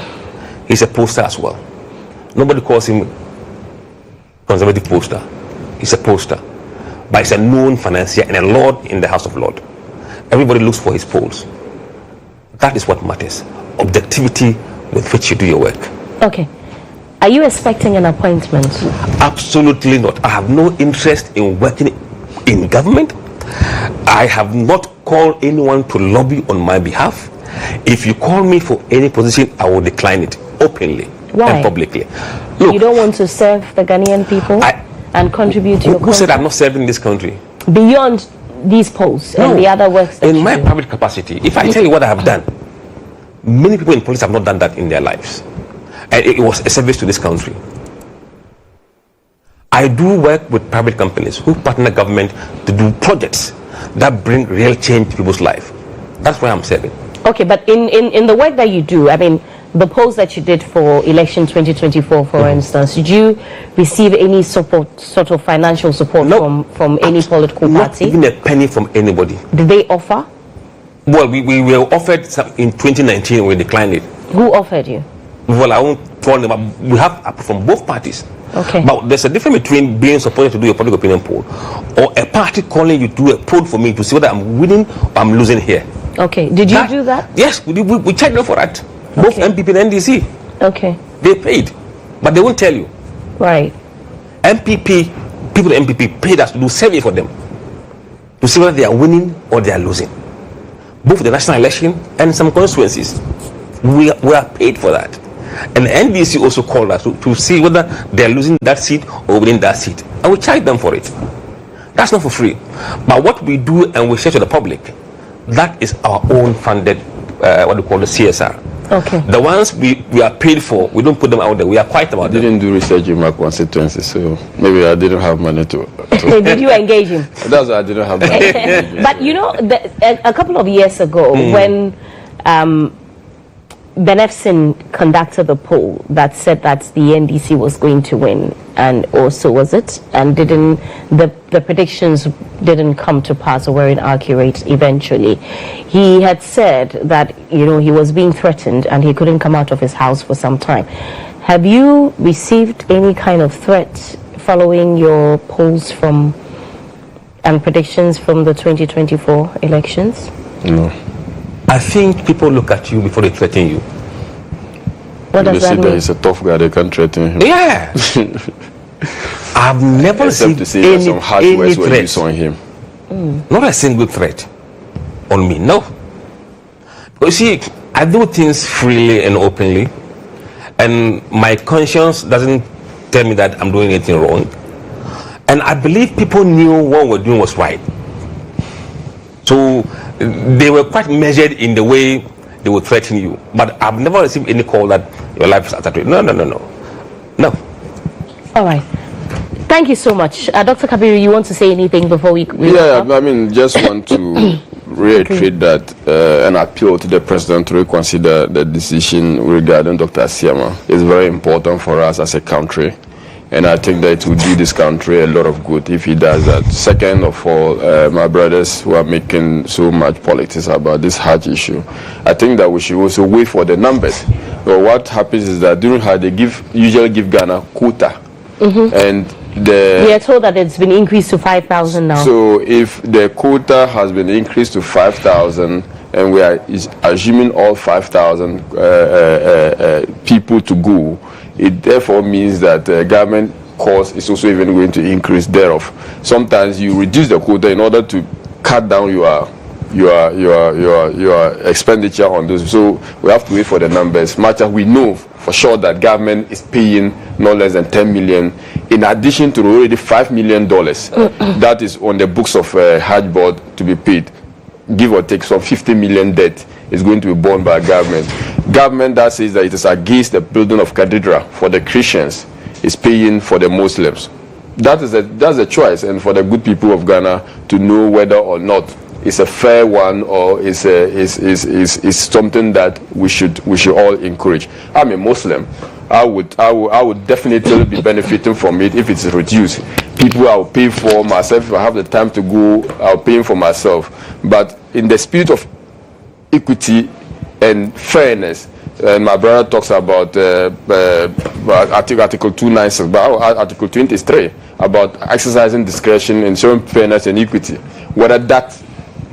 Speaker 4: He's a poster as well. Nobody calls him Conservative poster. He's a poster. But he's a known financier and a lord in the House of Lords. Everybody looks for his polls. That is what matters. Objectivity with which you do your work.
Speaker 2: Okay. Are you expecting an appointment?
Speaker 4: Absolutely not. I have no interest in working in government. I have not called anyone to lobby on my behalf. If you call me for any position, I will decline it openly.
Speaker 2: Why?
Speaker 4: And publicly. Look,
Speaker 2: you don't want to serve the Ghanaian people and contribute to your country?
Speaker 4: Who said I'm not serving this country?
Speaker 2: Beyond these posts and the other works that
Speaker 4: in my private capacity, if I tell you what I have done, many people in politics have not done that in their lives, and it was a service to this country. I do work with private companies who partner government to do projects that bring real change to people's life. That's why I'm serving.
Speaker 2: Okay, but in the work that you do, I mean, the polls that you did for election 2024, for instance, did you receive any support, sort of financial support from any political party?
Speaker 4: Not even a penny from anybody.
Speaker 2: Did they offer?
Speaker 4: Well, we were offered some in 2019, we declined it.
Speaker 2: Who offered you?
Speaker 4: Well, I won't tell them, but we have from both parties.
Speaker 2: Okay.
Speaker 4: But there's a difference between being supported to do a public opinion poll or a party calling you to do a poll for me to see whether I'm winning or I'm losing here.
Speaker 2: Okay. Did you do that?
Speaker 4: Yes, we charged them for that. Both MPP and NDC.
Speaker 2: Okay.
Speaker 4: They paid, but they won't tell you.
Speaker 2: Right.
Speaker 4: MPP, people in MPP paid us to do survey for them to see whether they are winning or they are losing. Both the national election and some constituencies. We are paid for that. And the NDC also called us to see whether they are losing that seat or winning that seat. And we charge them for it. That's not for free. But what we do and we share to the public, that is our own funded, what we call the CSR.
Speaker 2: Okay.
Speaker 4: The ones we are paid for, we don't put them out there. We are quiet about them.
Speaker 1: I didn't do research in my constituency, so maybe I didn't have money to
Speaker 2: Did you engage him?
Speaker 1: That's why I didn't have money.
Speaker 2: But you know, a couple of years ago, when Benefsin conducted a poll that said that the NDC was going to win, and also was it? And didn't the predictions didn't come to pass or were inaccurate eventually? He had said that, you know, he was being threatened and he couldn't come out of his house for some time. Have you received any kind of threat following your polls from and predictions from the 2024 elections?
Speaker 1: No.
Speaker 4: I think people look at you before they threaten you.
Speaker 2: What does that mean?
Speaker 1: That he's a tough guy, they can't threaten him.
Speaker 4: Yeah. I've never
Speaker 1: Except
Speaker 4: seen
Speaker 1: to say that some harsh words were used on him.
Speaker 4: Not a single threat on me, no. But you see, I do things freely and openly, and my conscience doesn't tell me that I'm doing anything wrong. And I believe people knew what we're doing was right. So they were quite measured in the way they would threaten you. But I've never received any call that your life is at risk. No. No.
Speaker 2: All right. Thank you so much. Dr. Kabiru, you want to say anything before we
Speaker 1: Yeah, I mean, just want to reiterate that and appeal to the president to reconsider the decision regarding Dr. Asiama. It's very important for us as a country. And I think that it will do this country a lot of good if he does that. Second of all, my brothers who are making so much politics about this Hajj issue, I think that we should also wait for the numbers. But what happens is that during Hajj, they usually give Ghana quota. And we
Speaker 2: are told that it's been increased to 5,000 now.
Speaker 1: So if the quota has been increased to 5,000, and we are assuming all 5,000 people to go, it therefore means that government cost is also even going to increase thereof. Sometimes you reduce the quota in order to cut down your expenditure on those. So we have to wait for the numbers. Much as we know for sure that government is paying no less than 10 million, in addition to already $5 million that is on the books of Hajj board to be paid. Give or take some 50 million debt is going to be borne by government. Government that says that it is against the building of cathedral for the Christians is paying for the Muslims. That's a choice, and for the good people of Ghana to know whether or not it's a fair one or is something that we should all encourage. I'm a Muslim. I would definitely be benefiting from it if it's reduced. People I will pay for myself. If I have the time to go, I'll pay for myself. But in the spirit of equity and fairness, and my brother talks about Article 296, but Article 23 about exercising discretion and showing fairness and equity. Whether that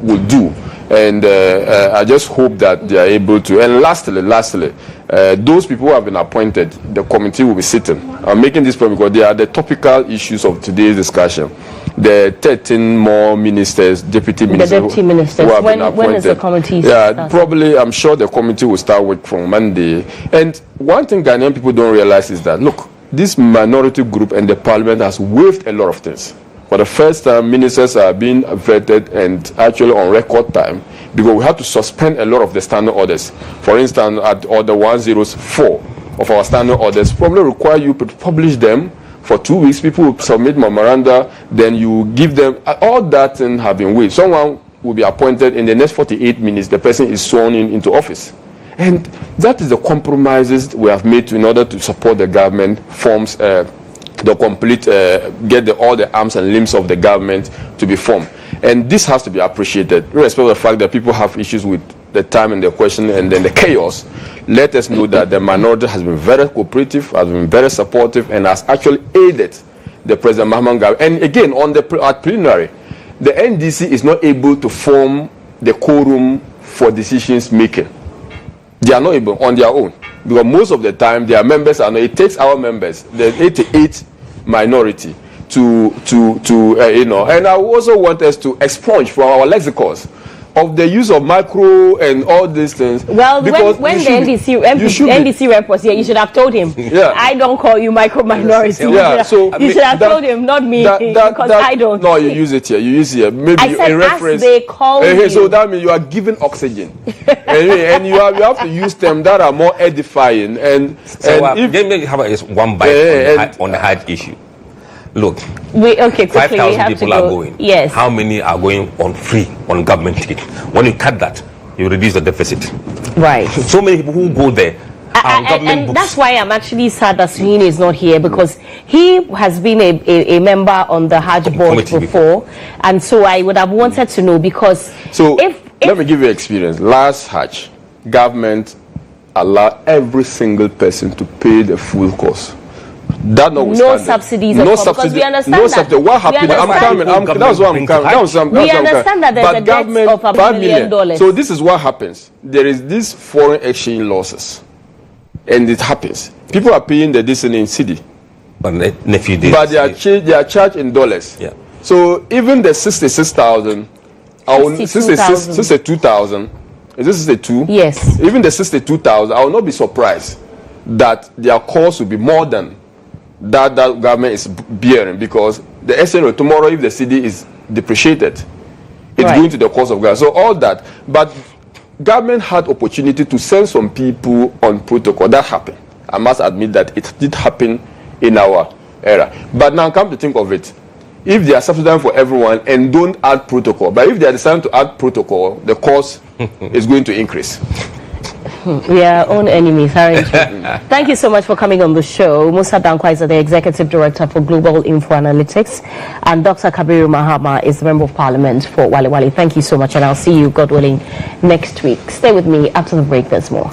Speaker 1: will do, and I just hope that they are able to. And lastly, those people who have been appointed, the committee will be sitting. I'm making this point because they are the topical issues of today's discussion. The 13 more ministers, deputy ministers, who have been appointed.
Speaker 2: When is the committee?
Speaker 1: Yeah, probably. I'm sure the committee will start work from Monday. And one thing Ghanaian people don't realize is that, look, this minority group and the parliament has waived a lot of things. For the first time, ministers are being vetted and actually on record time, because we have to suspend a lot of the standing orders. For instance, at Order 104 of our standing orders, probably require you to publish them for 2 weeks. People will submit memoranda, then you give them, all that and have been waived. Someone will be appointed in the next 48 minutes, the person is sworn into office. And that is the compromises we have made in order to support the government forms, the complete, get all the arms and limbs of the government to be formed. And this has to be appreciated, irrespective of the fact that people have issues with the time and the question and then the chaos. Let us know that the minority has been very cooperative, has been very supportive, and has actually aided the President Mahmoud Gawin. And again, at plenary, the NDC is not able to form the quorum for decisions making. They are not able on their own, because most of the time their members are not. It takes our members, the 88 minority, to And I also want us to expunge from our lexicons of the use of micro and all these things.
Speaker 2: Well, when the NDC rep was here, you should have told him.
Speaker 1: Yeah.
Speaker 2: I don't call you micro minority.
Speaker 1: Yeah,
Speaker 2: you should have told him, not me, because I don't.
Speaker 1: No, you use it here. You use it here. Maybe
Speaker 2: I said
Speaker 1: in reference.
Speaker 2: As they call you.
Speaker 1: So that means you are giving oxygen, and you have to use them that are more edifying. And
Speaker 4: let me have one bite on the Hajj issue. Look, 5,000 people are going.
Speaker 2: Yes.
Speaker 4: How many are going on free, on government ticket? When you cut that, you reduce the deficit.
Speaker 2: Right.
Speaker 4: So many people who go there
Speaker 2: And that's why I'm actually sad that Suhini is not here, because he has been a member on the Hajj board before, and so I would have wanted to know, because
Speaker 1: let me give you experience. Last Hajj, government allowed every single person to pay the full cost. That
Speaker 2: no subsidies, no subsidies, because we understand
Speaker 1: no subsidy. What happened? I'm coming. That's what I'm coming.
Speaker 2: We understand that there's a debt of $1 million.
Speaker 1: So this is what happens. There is this foreign exchange losses, and it happens. People are paying the this in cedi, but they are charged in dollars.
Speaker 4: Yeah.
Speaker 1: So even the 66,000, 62,000. Is this 62?
Speaker 2: Yes.
Speaker 1: Even the 62,000, I will not be surprised that their cost will be more than that government is bearing, because the SNO tomorrow, if the cedi is depreciated, it's going to the cost of gas. So all that, but government had opportunity to send some people on protocol. That happened. I must admit that it did happen in our era. But now come to think of it, if they are subsidizing for everyone and don't add protocol, but if they are deciding to add protocol, the cost is going to increase.
Speaker 2: We are our own enemies, aren't we? Thank you so much for coming on the show. Musa Dankwa is the Executive Director for Global Info Analytics, and Dr. Kabiru Mahama is the Member of Parliament for Wale Wale. Thank you so much, and I'll see you, God willing, next week. Stay with me. After the break, there's more.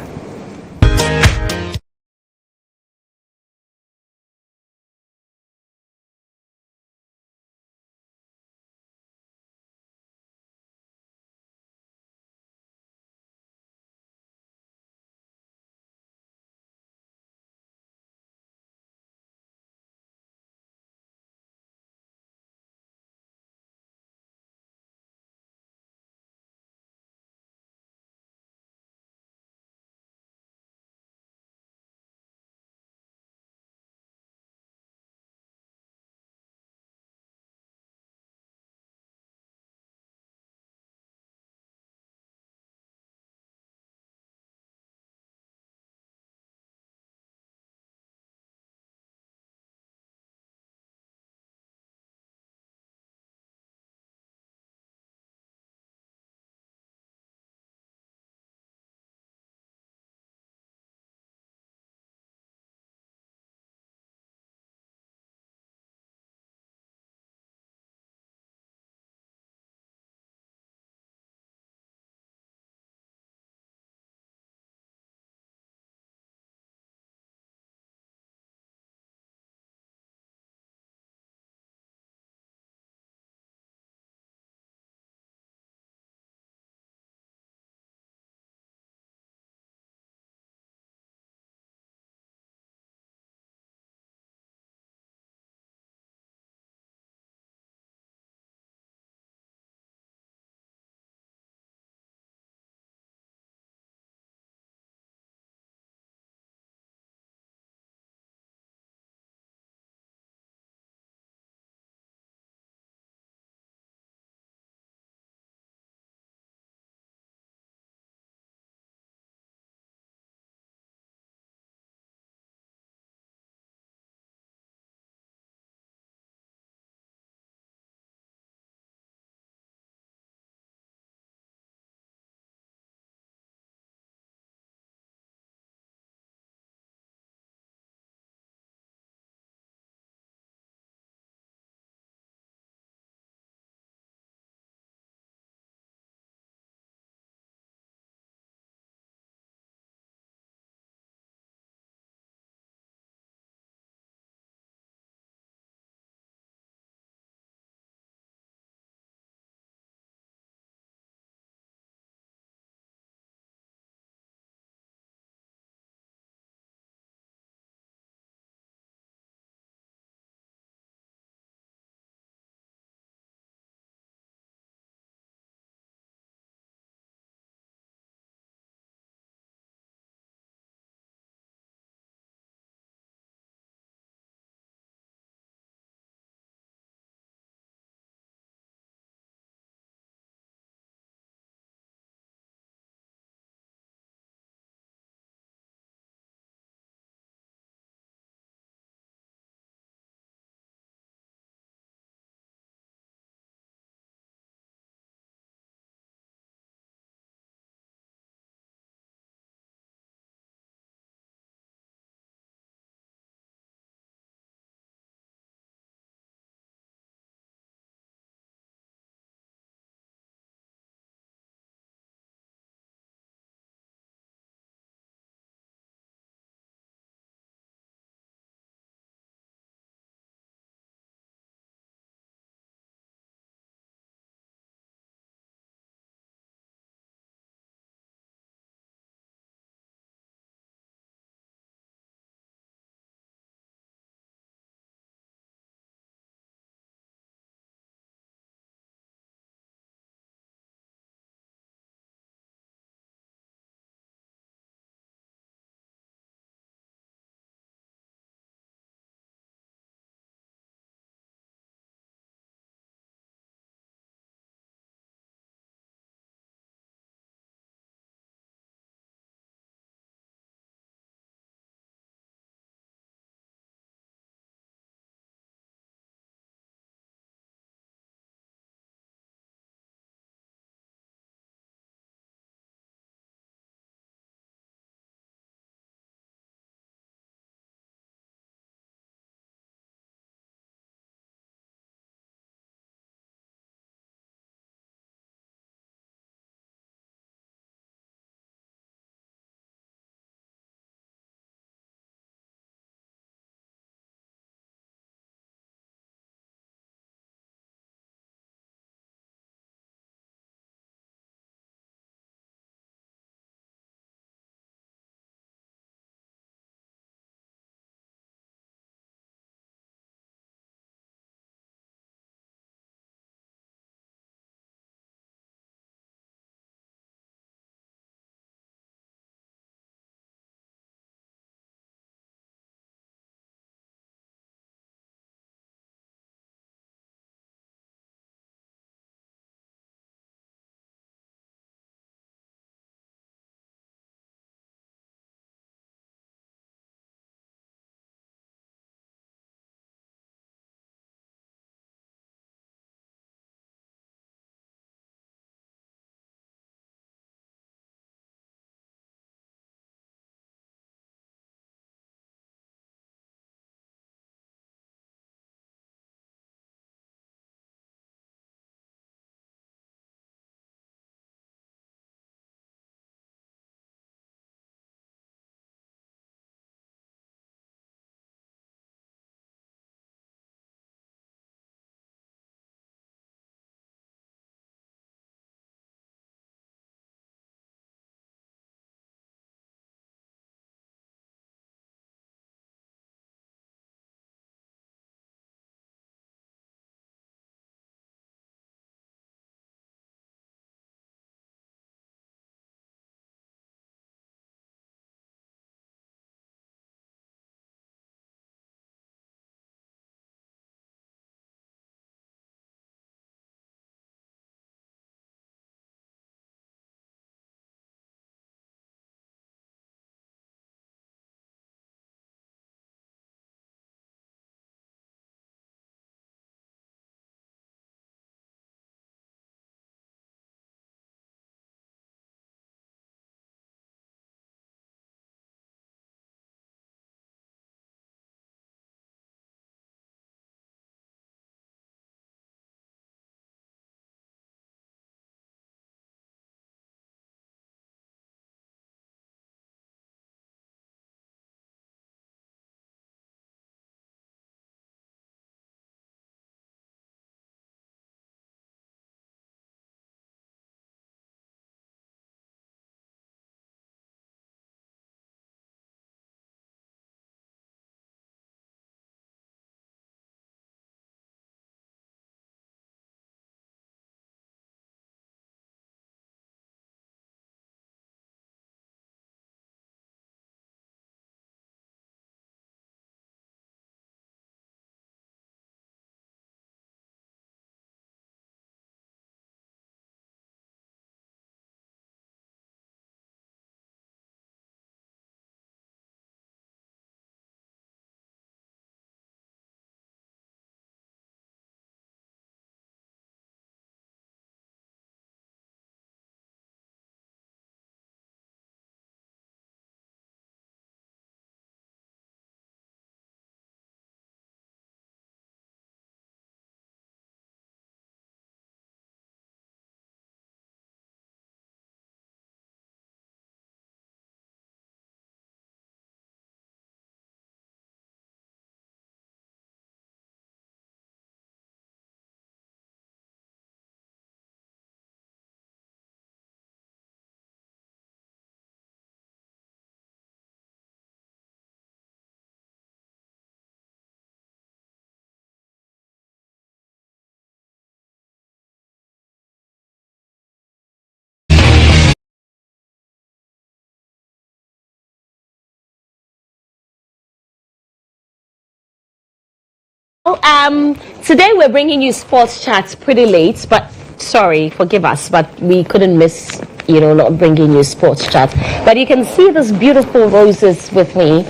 Speaker 2: Today we're bringing you sports chats pretty late, but sorry, forgive us, but we couldn't miss, not bringing you sports chat. But you can see these beautiful roses with me.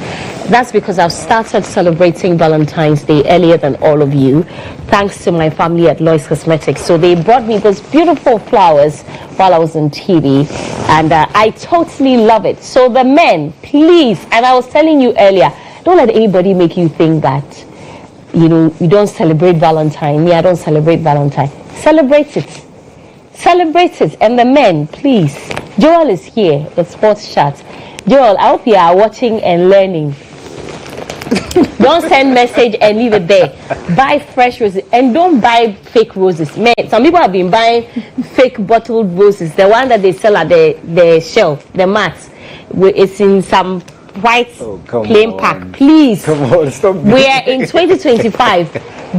Speaker 2: That's because I've started celebrating Valentine's Day earlier than all of you, thanks to my family at Lois Cosmetics. So they brought me those beautiful flowers while I was on TV, and I totally love it. So the men, please, and I was telling you earlier, don't let anybody make you think that you don't celebrate Valentine. I don't celebrate Valentine. Celebrate it. Celebrate it. And the men, please. Joel is here, the sports chat. Joel, I hope you are watching and learning. Don't send message and leave it there. Buy fresh roses. And don't buy fake roses. Man, some people have been buying fake bottled roses. The one that they sell at the shelf, the mats. It's in some white plain pack. Please.
Speaker 5: Come on, stop.
Speaker 2: We are in 2025.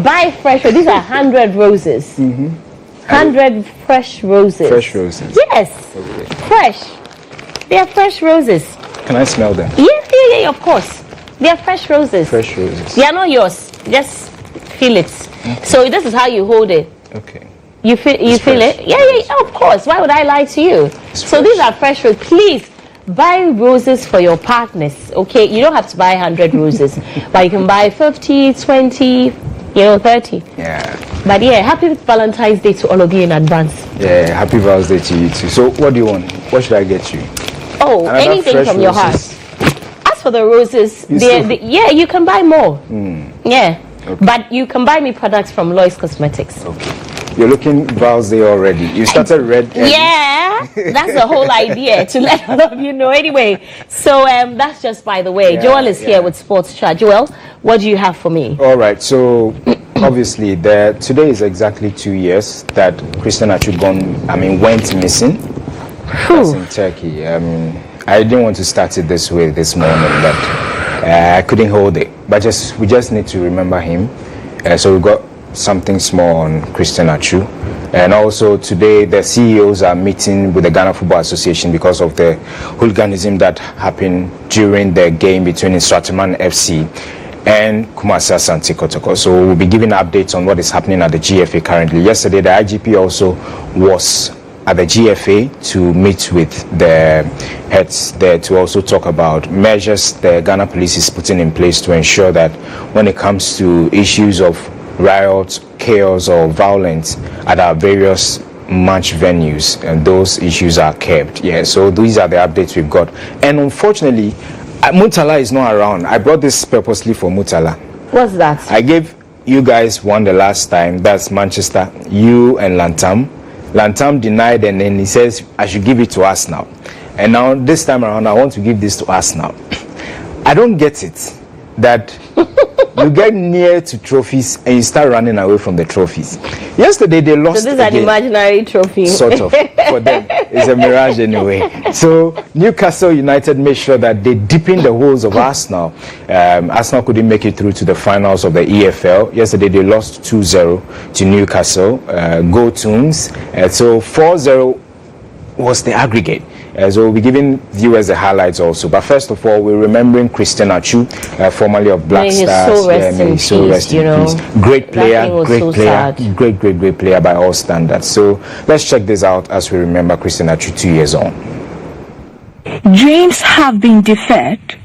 Speaker 2: Buy fresh roses. These are 100 roses. 100 fresh roses.
Speaker 5: Fresh roses?
Speaker 2: Yes. Okay. Fresh. They are fresh roses.
Speaker 5: Can I smell them?
Speaker 2: Yeah, of course. They are fresh roses.
Speaker 5: Fresh roses.
Speaker 2: They are not yours. Just feel it. Okay. So this is how you hold it.
Speaker 5: Okay.
Speaker 2: You feel it? Yeah, of course. Why would I lie to you? So these are fresh roses. Please buy roses for your partners, okay? You don't have to buy 100 roses, but you can buy 50, 20, 30.
Speaker 5: Yeah.
Speaker 2: But yeah, happy Valentine's Day to all of you in advance.
Speaker 5: Yeah, happy Valentine's Day to you too. So what do you want? What should I get you?
Speaker 2: Oh, another anything from your heart. As for the roses, you can buy more. Yeah. Okay. But you can buy me products from Lois Cosmetics.
Speaker 5: Okay. You're looking Val's Day already. You started red.
Speaker 2: Yeah, that's the whole idea, to let all of you know. Anyway, so that's just by the way. Joel is here with Sports Chat. Joel, what do you have for me?
Speaker 5: All right. So obviously, today is exactly 2 years that Christian GHOne, went missing. That's in Turkey. I didn't want to start it this way this morning, but I couldn't hold it. But we just need to remember him. So we got something small on Christian GHOne. And also today the CEOs are meeting with the Ghana Football Association because of the hooliganism that happened during the game between Instratuman FC and Kumasi Asante Kotoko. So we'll be giving updates on what is happening at the GFA currently. Yesterday the IGP also was at the GFA to meet with the heads there to also talk about measures the Ghana police is putting in place to ensure that when it comes to issues of riots, chaos or violence at our various match venues, and those issues are kept. Yeah, so these are the updates we've got. And unfortunately, Mutala is not around. I brought this purposely for Mutala.
Speaker 2: What's that?
Speaker 5: I gave you guys one the last time. That's Manchester, you and Lantam. Lantam denied, and then he says I should give it to us now. And now this time around I want to give this to us now. I don't get it that you get near to trophies and you start running away from the trophies. Yesterday they lost.
Speaker 2: So this is an imaginary trophy.
Speaker 5: Sort of. For them, it's a mirage anyway. So Newcastle United made sure that they deepened the holes of Arsenal. Arsenal couldn't make it through to the finals of the EFL. Yesterday they lost 2-0 to Newcastle. GHOne. So 4-0 was the aggregate. So we'll be giving viewers the highlights also. But first of all, we're remembering Christian GHOne, formerly of Black Stars.
Speaker 2: May he so rest in peace.
Speaker 5: Great player, great player by all standards. So let's check this out as we remember Christian GHOne 2 years on.
Speaker 6: Dreams have been deferred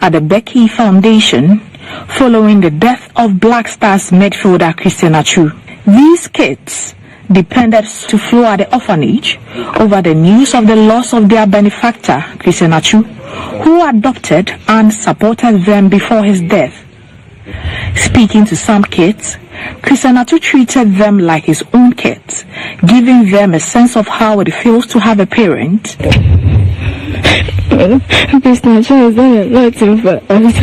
Speaker 6: at the Becky Foundation following the death of Black Stars midfielder Christian GHOne. These kids depended to flow at the orphanage over the news of the loss of their benefactor, Christian GHOne, who adopted and supported them before his death. Speaking to some kids, Christian GHOne treated them like his own kids, giving them a sense of how it feels to have a parent.
Speaker 7: Christian GHOne has done a lot for us.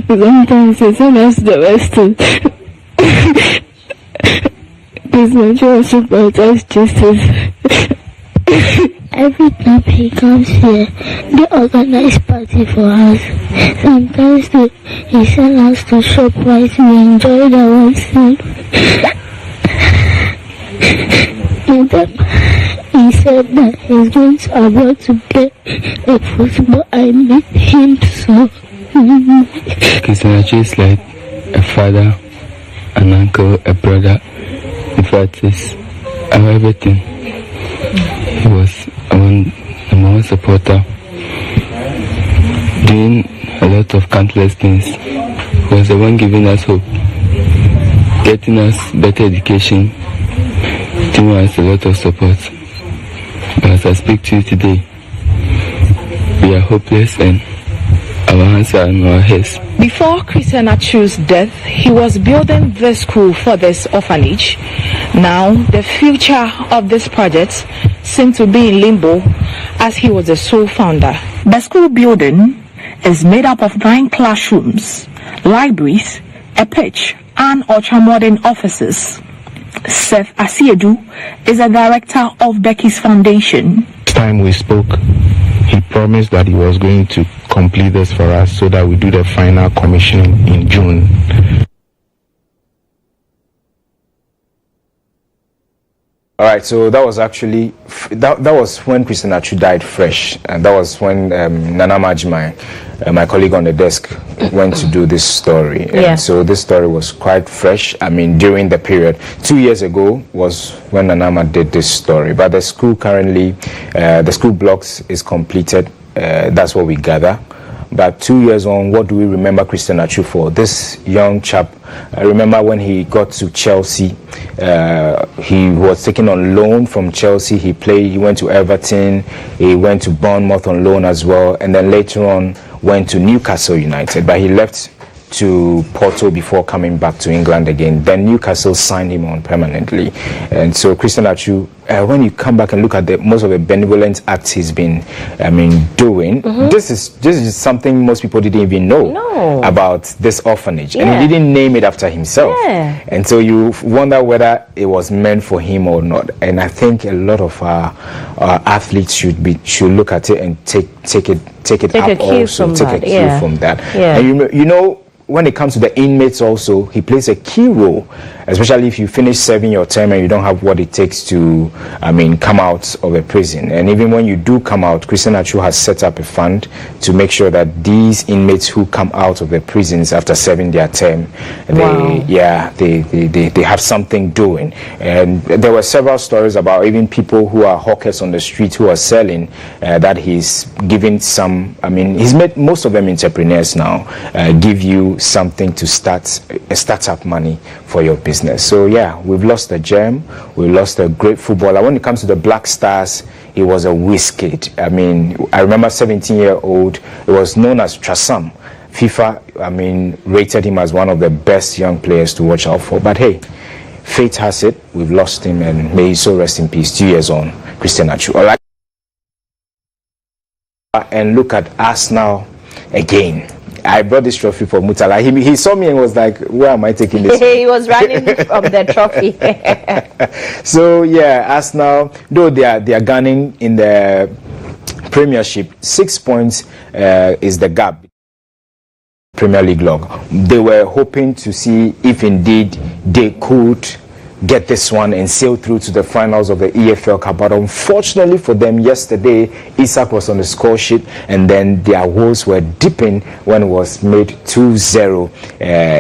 Speaker 7: Sometimes it's almost the best. Christian GHOne supports justice. Every time he comes here, they organize party for us. Sometimes he sends us to ShopRite. We enjoy the one food. And then he said that he's going to abroad to play like football. I miss him so.
Speaker 8: Christian Achu is like a father, an uncle, a brother. In fact, he's our everything. He was number one supporter, doing a lot of countless things. He was the one giving us hope, getting us better education, giving us a lot of support. But as I speak to you today, we are hopeless and our hands are in our heads.
Speaker 6: Before Christian Achu's death, he was building the school for this orphanage. Now, the future of this project seemed to be in limbo as he was the sole founder. The school building is made up of 9 classrooms, libraries, a pitch, and ultra-modern offices. Seth Asiedu is the director of Becky's Foundation.
Speaker 9: Last time we spoke, he promised that he was going to complete this for us so that we do the final commissioning in June.
Speaker 5: All right, so that was actually that was when Christian Achu died fresh, and that was when Nana Majmai, my colleague on the desk, went to do this story.
Speaker 2: Yeah.
Speaker 5: And so this story was quite fresh. I mean, during the period 2 years ago was when Nanama did this story. But the school currently, the school blocks is completed. That's what we gather. But 2 years on, what do we remember Christian Achu for? This young chap, I remember when he got to Chelsea, he was taken on loan from Chelsea. He went to Everton, he went to Bournemouth on loan as well, and then later on went to Newcastle United. But he left to Porto before coming back to England again. Then Newcastle signed him on permanently. And so Christian Achu, when you come back and look at most of the benevolent acts he's been, doing, this is something most people didn't even know about this orphanage. And he didn't name it after himself. Yeah. And so you wonder whether it was meant for him or not. And I think a lot of our athletes should look at it and take a cue from that. Yeah. And you know, when it comes to the inmates also, he plays a key role, especially if you finish serving your term and you don't have what it takes to, come out of a prison. And even when you do come out, Christian Achu has set up a fund to make sure that these inmates who come out of the prisons after serving their term, they have something doing. And there were several stories about even people who are hawkers on the street who are selling, that he's giving some, he's made most of them entrepreneurs now, give you something to start a startup money for your business. So yeah, we've lost a gem, we lost a great footballer. When it comes to the Black Stars, he was a whiz kid. I remember 17-year-old, it was known as Trasam. FIFA, rated him as one of the best young players to watch out for. But hey, fate has it, we've lost him, and may he so rest in peace. 2 years on, Christian Achu. All right. And look at Arsenal again. I brought this trophy for Mutala. He saw me and was like, where am I taking this?
Speaker 2: He was running from the trophy.
Speaker 5: So yeah, Arsenal, though they are gunning in the Premiership, 6 points is the gap. Premier League log. They were hoping to see if indeed they could get this one and sail through to the finals of the EFL Cup. But unfortunately for them, yesterday Isak was on the score sheet, and then their woes were dipping when it was made 2-0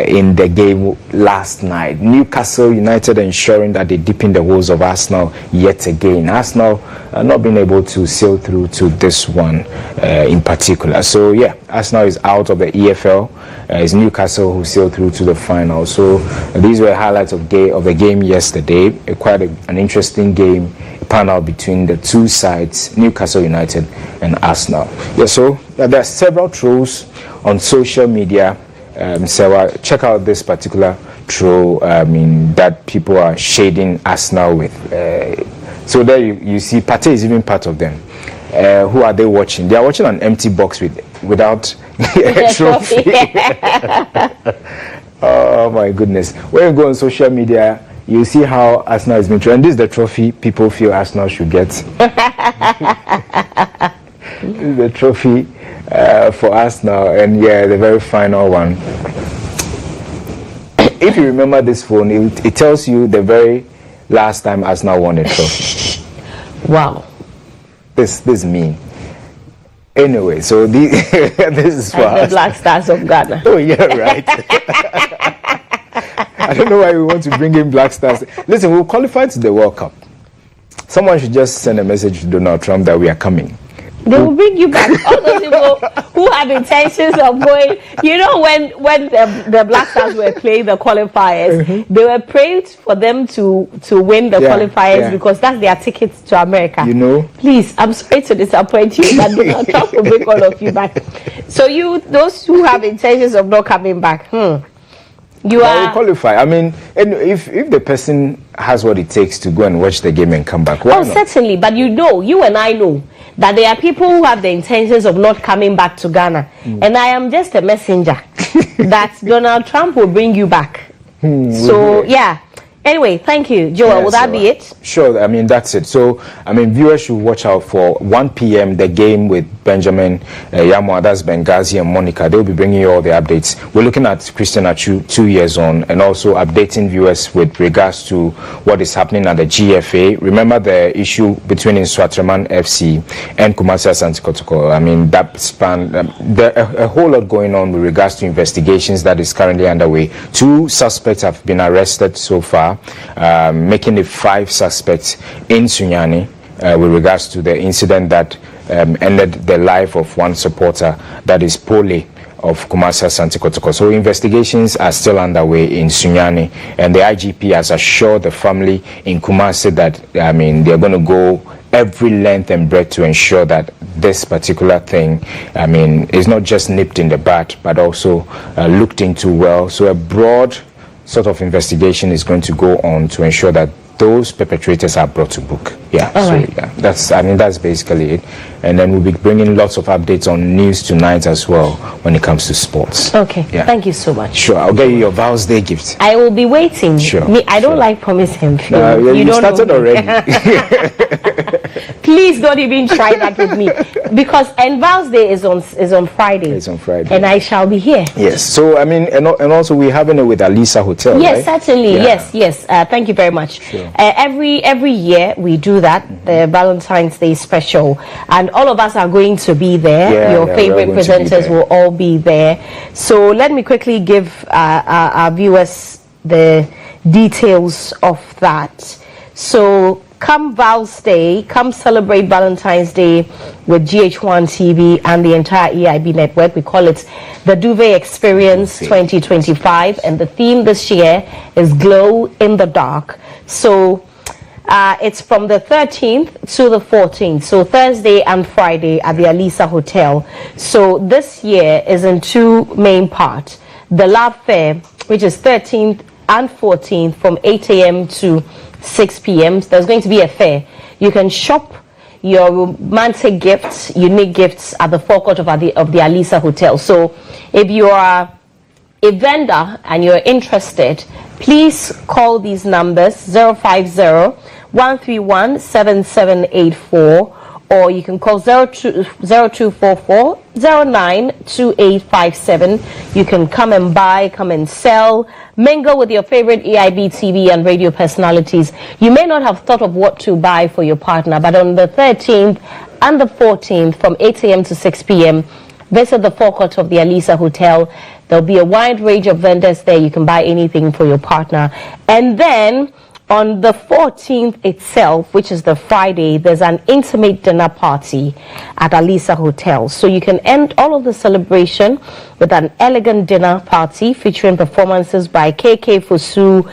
Speaker 5: in the game last night. Newcastle United ensuring that they dip in the woes of Arsenal yet again. Arsenal not being able to sail through to this one in particular. So yeah, Arsenal is out of the EFL. It's Newcastle who sailed through to the final. So these were highlights of the game yesterday. Quite an interesting game panned out between the two sides, Newcastle United and Arsenal. Yeah, so there are several trolls on social media. Serwaa, check out this particular troll. That people are shading Arsenal with. So there you see, Pate is even part of them. Who are they watching? They are watching an empty box without a trophy. Oh my goodness. When you go on social media, you see how Arsenal is being treated. And this is the trophy people feel Arsenal should get. This is the trophy for Arsenal, and yeah, the very final one. If you remember this phone, it tells you the very last time Arsenal won a trophy.
Speaker 2: Wow.
Speaker 5: this mean? Anyway, so this is for
Speaker 2: the Black Stars of Ghana.
Speaker 5: Oh yeah, right. I don't know why we want to bring in Black Stars. Listen, we'll qualify to the World Cup. Someone should just send a message to Donald Trump that we are coming.
Speaker 2: They will bring you back. All those people who have intentions of going. You know, when the Black Stars were playing the qualifiers, they were praying for them to win the qualifiers because that's their tickets to America.
Speaker 5: You know.
Speaker 2: Please, I'm sorry to disappoint you, but Donald Trump will bring all of you back. So those who have intentions of not coming back, you are
Speaker 5: qualify. I mean, and if the person has what it takes to go and watch the game and come back, why not?
Speaker 2: Certainly. But you and I know that there are people who have the intentions of not coming back to Ghana, and I am just a messenger that Donald Trump will bring you back. So yeah. Anyway, thank you, Joel. Will that be it?
Speaker 5: Sure. I mean, that's it. So, I mean, viewers should watch out for 1 p.m. the game with Benjamin Yamwa, that's Benghazi and Monica. They'll be bringing you all the updates. We're looking at Christian Achu 2 years on, and also updating viewers with regards to what is happening at the GFA. Remember the issue between Nswatreman FC and Kumasi Asante Kotoko. I mean, that span a whole lot going on with regards to investigations that is currently underway. 2 suspects have been arrested so far, making it 5 suspects in Sunyani with regards to the incident that ended the life of one supporter, that is Pole of Kumasi Asante Kotoko. So investigations are still underway in Sunyani, and the IGP has assured the family in Kumasi that, I mean, they're going to go every length and breadth to ensure that this particular thing, I mean, is not just nipped in the bud, but also looked into well. So a broad sort of investigation is going to go on to ensure that those perpetrators are brought to book. Yeah. Yeah, that's basically it. And then we'll be bringing lots of updates on news tonight as well when it comes to sports.
Speaker 2: Okay. Yeah. Thank you so much.
Speaker 5: Sure. I'll get you your Val's Day gift.
Speaker 2: I will be waiting.
Speaker 5: Sure.
Speaker 2: I don't like promising.
Speaker 5: You don't started already.
Speaker 2: Please don't even try that with me, because Val's Day is on Friday.
Speaker 5: It's on Friday.
Speaker 2: And I shall be here.
Speaker 5: Yes. So I mean, and also we're having it with Alisa Hotel.
Speaker 2: Yes,
Speaker 5: right?
Speaker 2: certainly. Yeah. Yes. Thank you very much.
Speaker 5: Sure.
Speaker 2: Every year we do that, the Valentine's Day special, and all of us are going to be there. Your favorite presenters will all be there. So let me quickly give our viewers the details of that. So come Val's Day, come celebrate Valentine's Day with GHOne TV and the entire EIB network. We call it the Duvet Experience 2025, and the theme this year is Glow in the Dark. So it's from the 13th to the 14th, so Thursday and Friday at the Alisa Hotel. So this year is in 2 main parts. The Love Fair, which is 13th and 14th from 8 a.m. to 6 p.m. There's going to be a fair. You can shop your romantic gifts, unique gifts at the forecourt of the Alisa Hotel. So if you are a vendor and you're interested, please call these numbers 050-131-7784, or you can call 0244-092857. You can come and buy, come and sell, mingle with your favorite EIB TV and radio personalities. You may not have thought of what to buy for your partner, but on the 13th and the 14th from 8 a.m. to 6 p.m., visit the forecourt of the Alisa Hotel. There'll be a wide range of vendors there. You can buy anything for your partner. And then on the 14th itself, which is the Friday, there's an intimate dinner party at Alisa Hotel. So you can end all of the celebration with an elegant dinner party featuring performances by KK Fosu,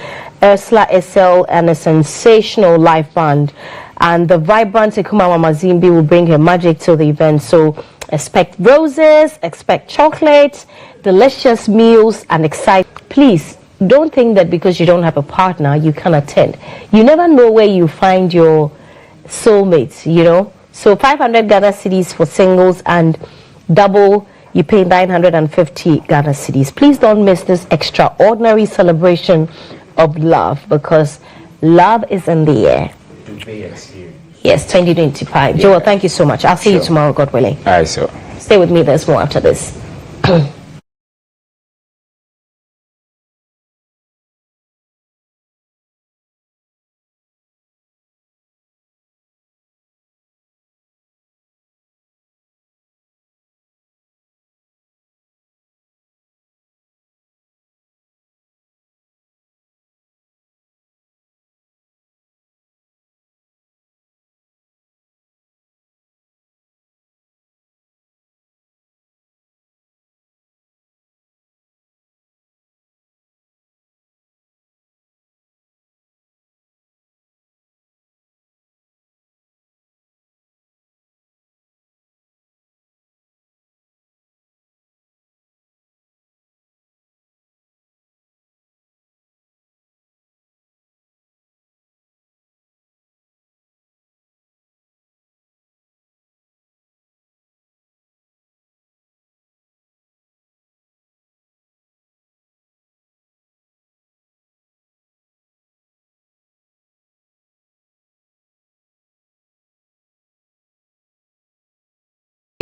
Speaker 2: Ursula SL, and a sensational live band. And the vibrant Ekuma Mamazimbi will bring her magic to the event. So expect roses, expect chocolate, delicious meals, and please don't think that because you don't have a partner you can attend. You never know where you find your soulmates, you know. So 500 Ghana cedis for singles, and double you pay 950 Ghana cedis. Please don't miss this extraordinary celebration of love, because love is in the air. Yes, 2025. Joel, thank you so much. I'll see you tomorrow, God willing.
Speaker 5: All right, so
Speaker 2: stay with me. There's more after this.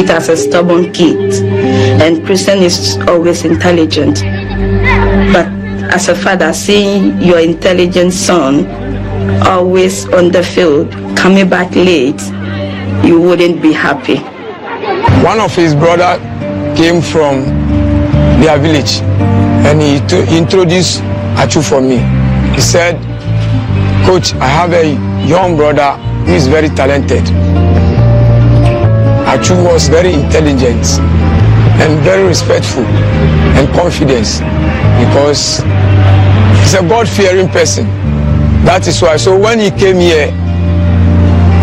Speaker 10: it as a stubborn kid, and Christian is always intelligent. But as a father, seeing your intelligent son always on the field, coming back late, you wouldn't be happy.
Speaker 11: One of his brother came from their village, and he introduced Achu for me. He said, "Coach, I have a young brother who is very talented." Achu was very intelligent and very respectful and confident because he's a God-fearing person. That is why. So when he came here,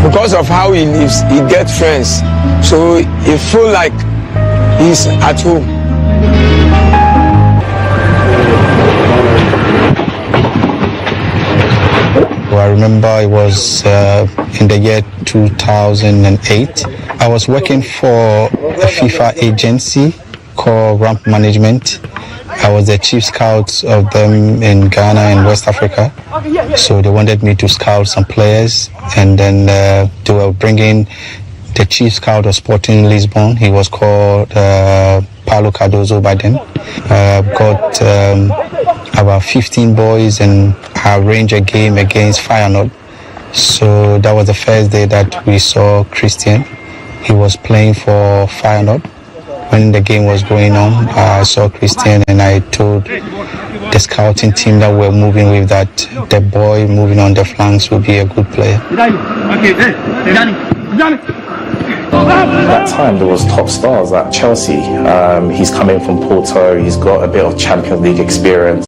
Speaker 11: because of how he lives, he gets friends. So he feels like he's at home.
Speaker 9: I remember it was in the year 2008. I was working for a FIFA agency called Ramp Management. I was the chief scout of them in Ghana and West Africa. So they wanted me to scout some players, and then they were bringing the chief scout of Sporting Lisbon. He was called Paulo Cardozo by then. Got about 15 boys and arranged a game against Feyenoord. So that was the first day that we saw Christian. He was playing for Feyenoord. When the game was going on, I saw Christian and I told the scouting team that we're moving with that the boy moving on the flanks will be a good player.
Speaker 12: That time there was top stars at Chelsea. He's coming from Porto, he's got a bit of Champions League experience.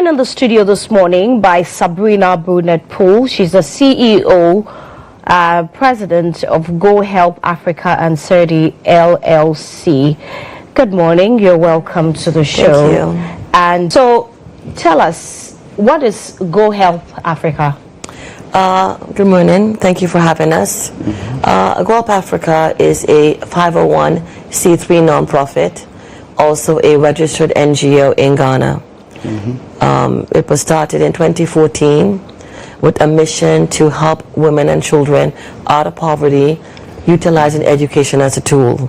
Speaker 2: In the studio this morning by Sabrina Brunet-Poole. She's the CEO, President of Go Help Africa and Serwaa LLC. Good morning. You're welcome to the show.
Speaker 13: Thank you.
Speaker 2: And so, tell us, what is Go Help Africa?
Speaker 13: Good morning. Thank you for having us. Go Help Africa is a 501c3 nonprofit, also a registered NGO in Ghana. It was started in 2014 with a mission to help women and children out of poverty, utilizing education as a tool.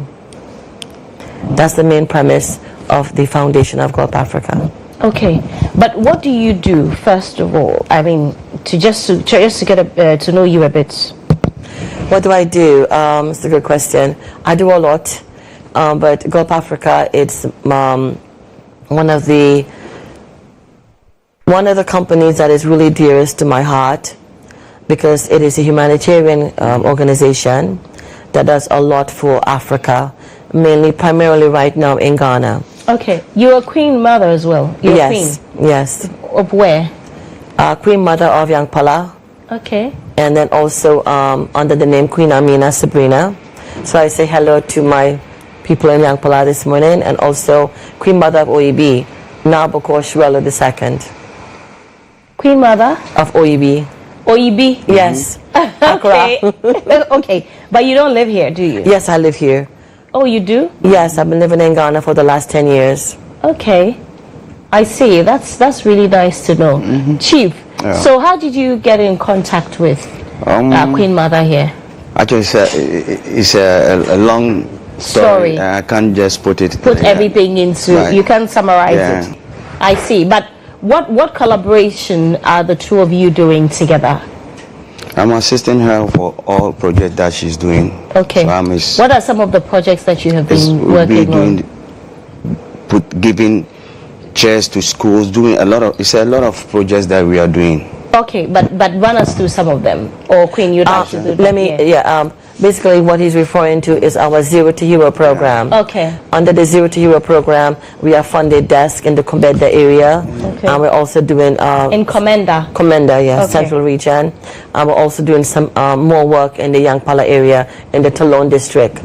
Speaker 13: That's the main premise of the foundation of Go Help Africa.
Speaker 2: Okay, but what do you do first of all? I mean, to get to know you a bit.
Speaker 13: What do I do? It's a good question. I do a lot, but Gulf Africa, it's one of the companies that is really dearest to my heart, because it is a humanitarian organization that does a lot for Africa, primarily right now in Ghana.
Speaker 2: Okay, you're a Queen Mother as well. You're
Speaker 13: yes,
Speaker 2: Queen.
Speaker 13: Yes.
Speaker 2: Of where?
Speaker 13: Queen Mother of Yankpala.
Speaker 2: Okay.
Speaker 13: And then also under the name Queen Amina Sabrina. So I say hello to my people in Yankpala this morning, and also Queen Mother of OEB, Naboko Shwelo II.
Speaker 2: Queen Mother?
Speaker 13: Of OEB.
Speaker 2: OEB?
Speaker 13: Yes.
Speaker 2: Okay. Okay, but you don't live here, do you?
Speaker 13: Yes, I live here.
Speaker 2: Oh, you do?
Speaker 13: Yes, I've been living in Ghana for the last 10 years.
Speaker 2: Okay. I see. That's really nice to know. Chief, so how did you get in contact with Queen Mother here?
Speaker 14: Actually, it's a long story. I can't just put
Speaker 2: everything into, you can summarize it. I see. But what collaboration are the two of you doing together?
Speaker 14: I'm assisting her for all projects that she's doing.
Speaker 2: Okay. So what are some of the projects that you have been working on?
Speaker 14: Giving chairs to schools, doing it's a lot of projects that we are doing.
Speaker 2: Okay, but run us through some of them. Or Queen, you'd like to do
Speaker 13: basically what he's referring to is our Zero to Hero program.
Speaker 2: Okay.
Speaker 13: Under the Zero to Hero program, we have funded desk in the Komenda area.
Speaker 2: Okay.
Speaker 13: And we're also doing
Speaker 2: in Komenda.
Speaker 13: Komenda, yes, Central Region. And we're also doing some more work in the Yankpala area in the Talon district.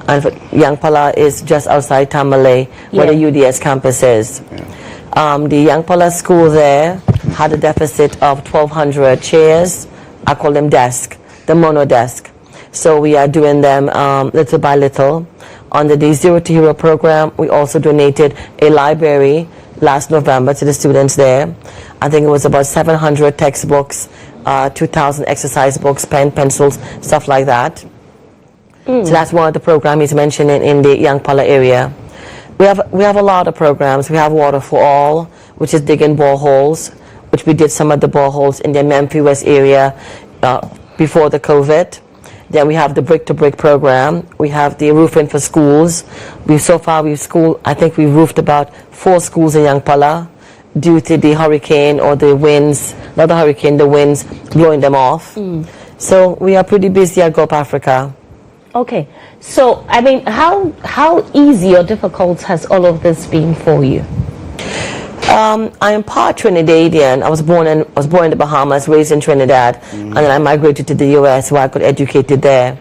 Speaker 13: And Yankpala is just outside Tamale, where the UDS campus is. The Yankpala school there had a deficit of 1,200 chairs. I call them desk, the mono desk. So we are doing them little by little. Under the Zero to Hero program, we also donated a library last November to the students there. I think it was about 700 textbooks, 2,000 exercise books, pen, pencils, stuff like that. So that's one of the programs he's mentioning in the Yankpala area. We have a lot of programs. We have Water for All, which is digging boreholes, which we did some of the boreholes in the Memphis West area before the COVID. Then we have the Brick to Brick program. We have the roofing for schools. I think we've roofed about 4 schools in Yankpala due to the hurricane or the winds, not the hurricane, the winds blowing them off. So we are pretty busy at Gulf Africa.
Speaker 2: Okay, so I mean, how easy or difficult has all of this been for you?
Speaker 13: I am part Trinidadian. I was born in the Bahamas, raised in Trinidad, and then I migrated to the U.S. where I got educated there.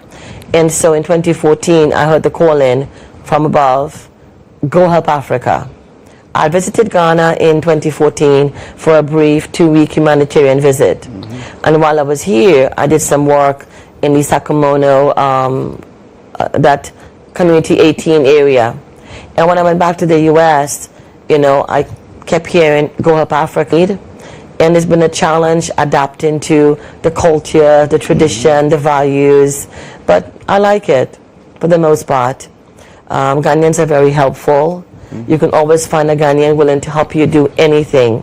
Speaker 13: And so in 2014, I heard the calling from above, go help Africa. I visited Ghana in 2014 for a brief 2-week humanitarian visit. And while I was here, I did some work in the Sacramento, that Community 18 area. And when I went back to the U.S., I kept hearing Go Help Africa. And it's been a challenge adapting to the culture, the tradition, the values. But I like it for the most part. Ghanaians are very helpful. You can always find a Ghanaian willing to help you do anything.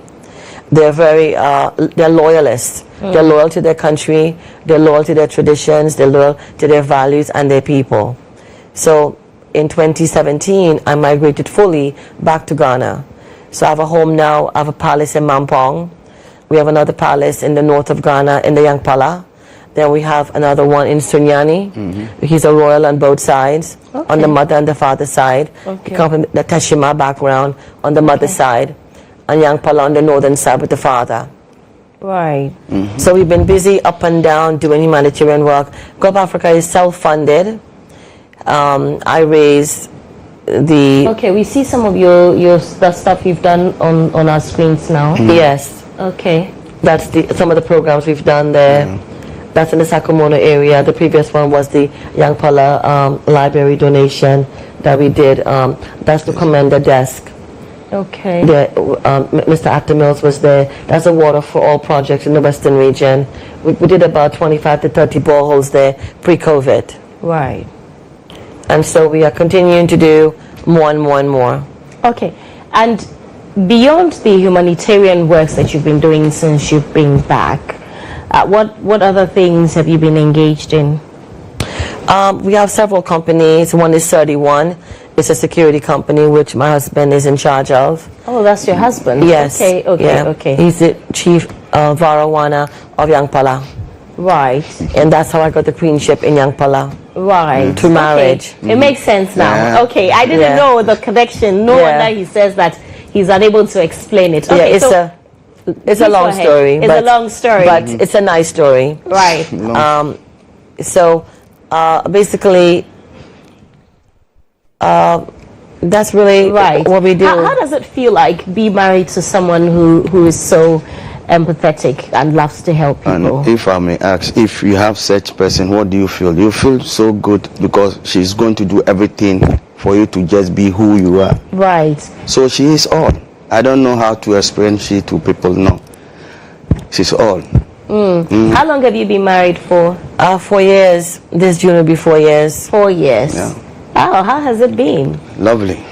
Speaker 13: They're they're loyalists. They're loyal to their country, they're loyal to their traditions, they're loyal to their values and their people. So in 2017, I migrated fully back to Ghana. So I have a home now, I have a palace in Mampong. We have another palace in the north of Ghana in the Yankpala. Then we have another one in Sunyani. He's a royal on both sides, on the mother and the father side. He comes from the Teshima background on the mother's side, and Yankpala on the northern side with the father.
Speaker 2: Right.
Speaker 13: So we've been busy up and down doing humanitarian work. Gulf Africa is self-funded. I raised the...
Speaker 2: Okay, we see some of the stuff you've done on our screens now.
Speaker 13: Yes.
Speaker 2: Okay.
Speaker 13: That's some of the programs we've done there. That's in the Sacramento area. The previous one was the Yankpala library donation that we did. That's the Commander desk.
Speaker 2: Okay.
Speaker 13: Mr. Actor Mills was there. That's a Water for All project in the Western region. We did about 25 to 30 boreholes there pre-COVID.
Speaker 2: Right.
Speaker 13: And so we are continuing to do more and more and more.
Speaker 2: Okay. And beyond the humanitarian works that you've been doing since you've been back, what other things have you been engaged in?
Speaker 13: We have several companies. One is 31. It's a security company which my husband is in charge of.
Speaker 2: Oh, that's your husband?
Speaker 13: Yes.
Speaker 2: Okay.
Speaker 13: He's the chief Varawana of Yangpala.
Speaker 2: Right.
Speaker 13: And that's how I got the queenship in Yangpala.
Speaker 2: Right.
Speaker 13: To marriage.
Speaker 2: It makes sense now.
Speaker 14: Yeah.
Speaker 2: Okay, I didn't know the connection. No wonder he says that he's unable to explain it. Okay,
Speaker 13: it's a long story.
Speaker 2: It's a long story.
Speaker 13: But it's a nice story.
Speaker 2: Right.
Speaker 13: Basically, that's really what we do.
Speaker 2: How does it feel like be married to someone who is so empathetic and loves to help people?
Speaker 14: And if I may ask, if you have such person, what do you feel? You feel so good because she's going to do everything for you to just be who you are.
Speaker 2: Right.
Speaker 14: So she is all. I don't know how to explain she to people. No, she's all.
Speaker 2: How long have you been married for?
Speaker 13: 4 years. This June will be 4 years.
Speaker 2: 4 years.
Speaker 14: Yeah.
Speaker 2: Oh, how has it been?
Speaker 14: Lovely.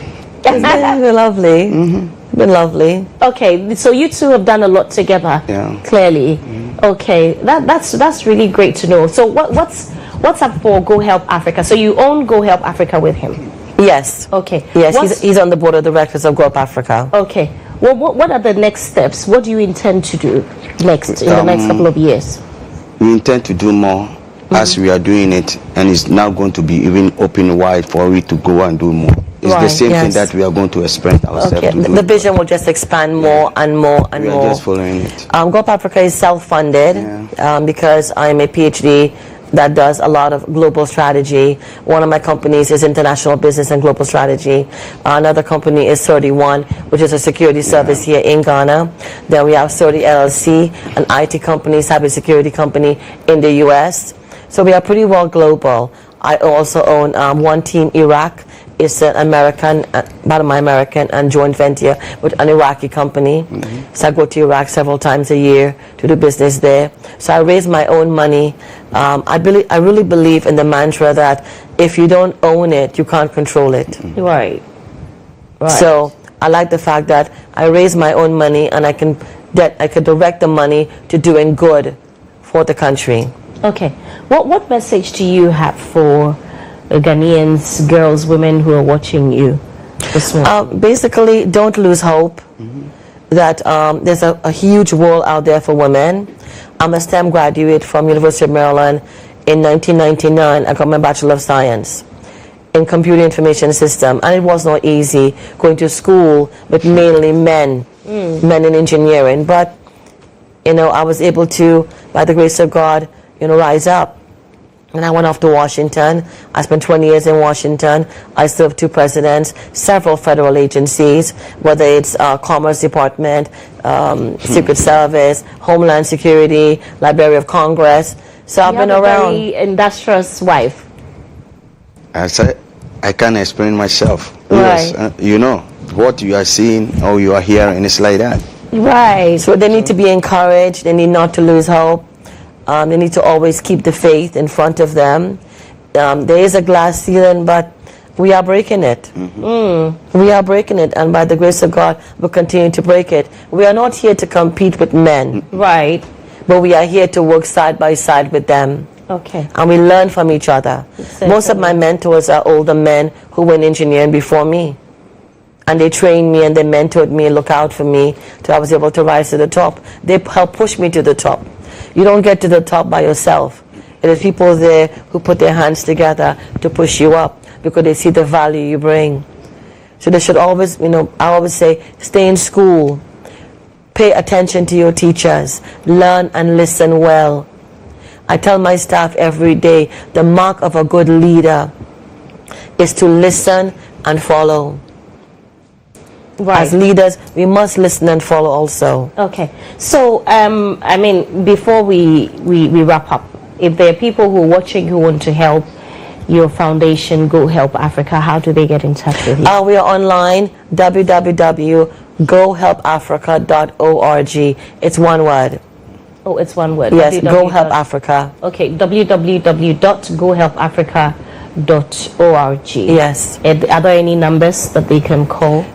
Speaker 13: It's been lovely. Been lovely.
Speaker 2: Okay, so you two have done a lot together.
Speaker 14: Yeah.
Speaker 2: Clearly. Okay, that's really great to know. So what's up for Go Help Africa? So you own Go Help Africa with him?
Speaker 13: Yes.
Speaker 2: Okay.
Speaker 13: Yes, he's on the board of directors of Go Help Africa.
Speaker 2: Okay. Well, what are the next steps? What do you intend to do next in the next couple of years?
Speaker 14: We intend to do more as we are doing it, and it's now going to be even open wide for we to go and do more. It's the same thing that we are going to expand ourselves to do.
Speaker 13: The vision will just expand more and more and more.
Speaker 14: We are just following it.
Speaker 13: Go Help Africa is self-funded because I'm a PhD that does a lot of global strategy. One of my companies is International Business and Global Strategy. Another company is 31, which is a security service here in Ghana. Then we have 30 LLC, an IT company, cybersecurity company in the US. So we are pretty well global. I also own One Team Iraq. It's an American, part of my American and joint venture with an Iraqi company. So I go to Iraq several times a year to do business there. So I raise my own money. I really believe in the mantra that if you don't own it, you can't control it.
Speaker 2: Right.
Speaker 13: So I like the fact that I raise my own money and I can direct the money to doing good for the country.
Speaker 2: Okay. What message do you have for Ghanaians, girls, women who are watching you this morning?
Speaker 13: Basically, don't lose hope that there's a huge world out there for women. I'm a STEM graduate from University of Maryland. In 1999, I got my Bachelor of Science in Computer Information System, and it was not easy going to school with mainly men in engineering. But, I was able to, by the grace of God, rise up. And I went off to Washington. I spent 20 years in Washington. I served 2 presidents, several federal agencies, whether it's Commerce Department, Secret Service, Homeland Security, Library of Congress. So I've been around.
Speaker 2: Very industrious wife.
Speaker 14: I said, I can't explain myself.
Speaker 2: Right.
Speaker 14: Yes, what you are seeing or you are hearing, it's like that.
Speaker 2: Right.
Speaker 13: So they need to be encouraged. They need not to lose hope. They need to always keep the faith in front of them. There is a glass ceiling, but we are breaking it. We are breaking it, and by the grace of God, we'll continue to break it. We are not here to compete with men.
Speaker 2: Right.
Speaker 13: But we are here to work side by side with them.
Speaker 2: Okay.
Speaker 13: And we learn from each other. Most of my mentors are older men who went engineering before me. And they trained me and they mentored me and looked out for me till I was able to rise to the top. They helped push me to the top. You don't get to the top by yourself. It is people there who put their hands together to push you up because they see the value you bring. So they should always, I always say, stay in school. Pay attention to your teachers. Learn and listen well. I tell my staff every day, the mark of a good leader is to listen and follow.
Speaker 2: Right.
Speaker 13: As leaders, we must listen and follow also.
Speaker 2: Okay. So, before we wrap up, if there are people who are watching who want to help your foundation, Go Help Africa, how do they get in touch with you?
Speaker 13: We are online, www.gohelpafrica.org. It's one word.
Speaker 2: Oh, it's one word.
Speaker 13: Yes, Go Help Africa.
Speaker 2: Okay, www.gohelpafrica.org.
Speaker 13: Yes.
Speaker 2: Are there any numbers that they can call?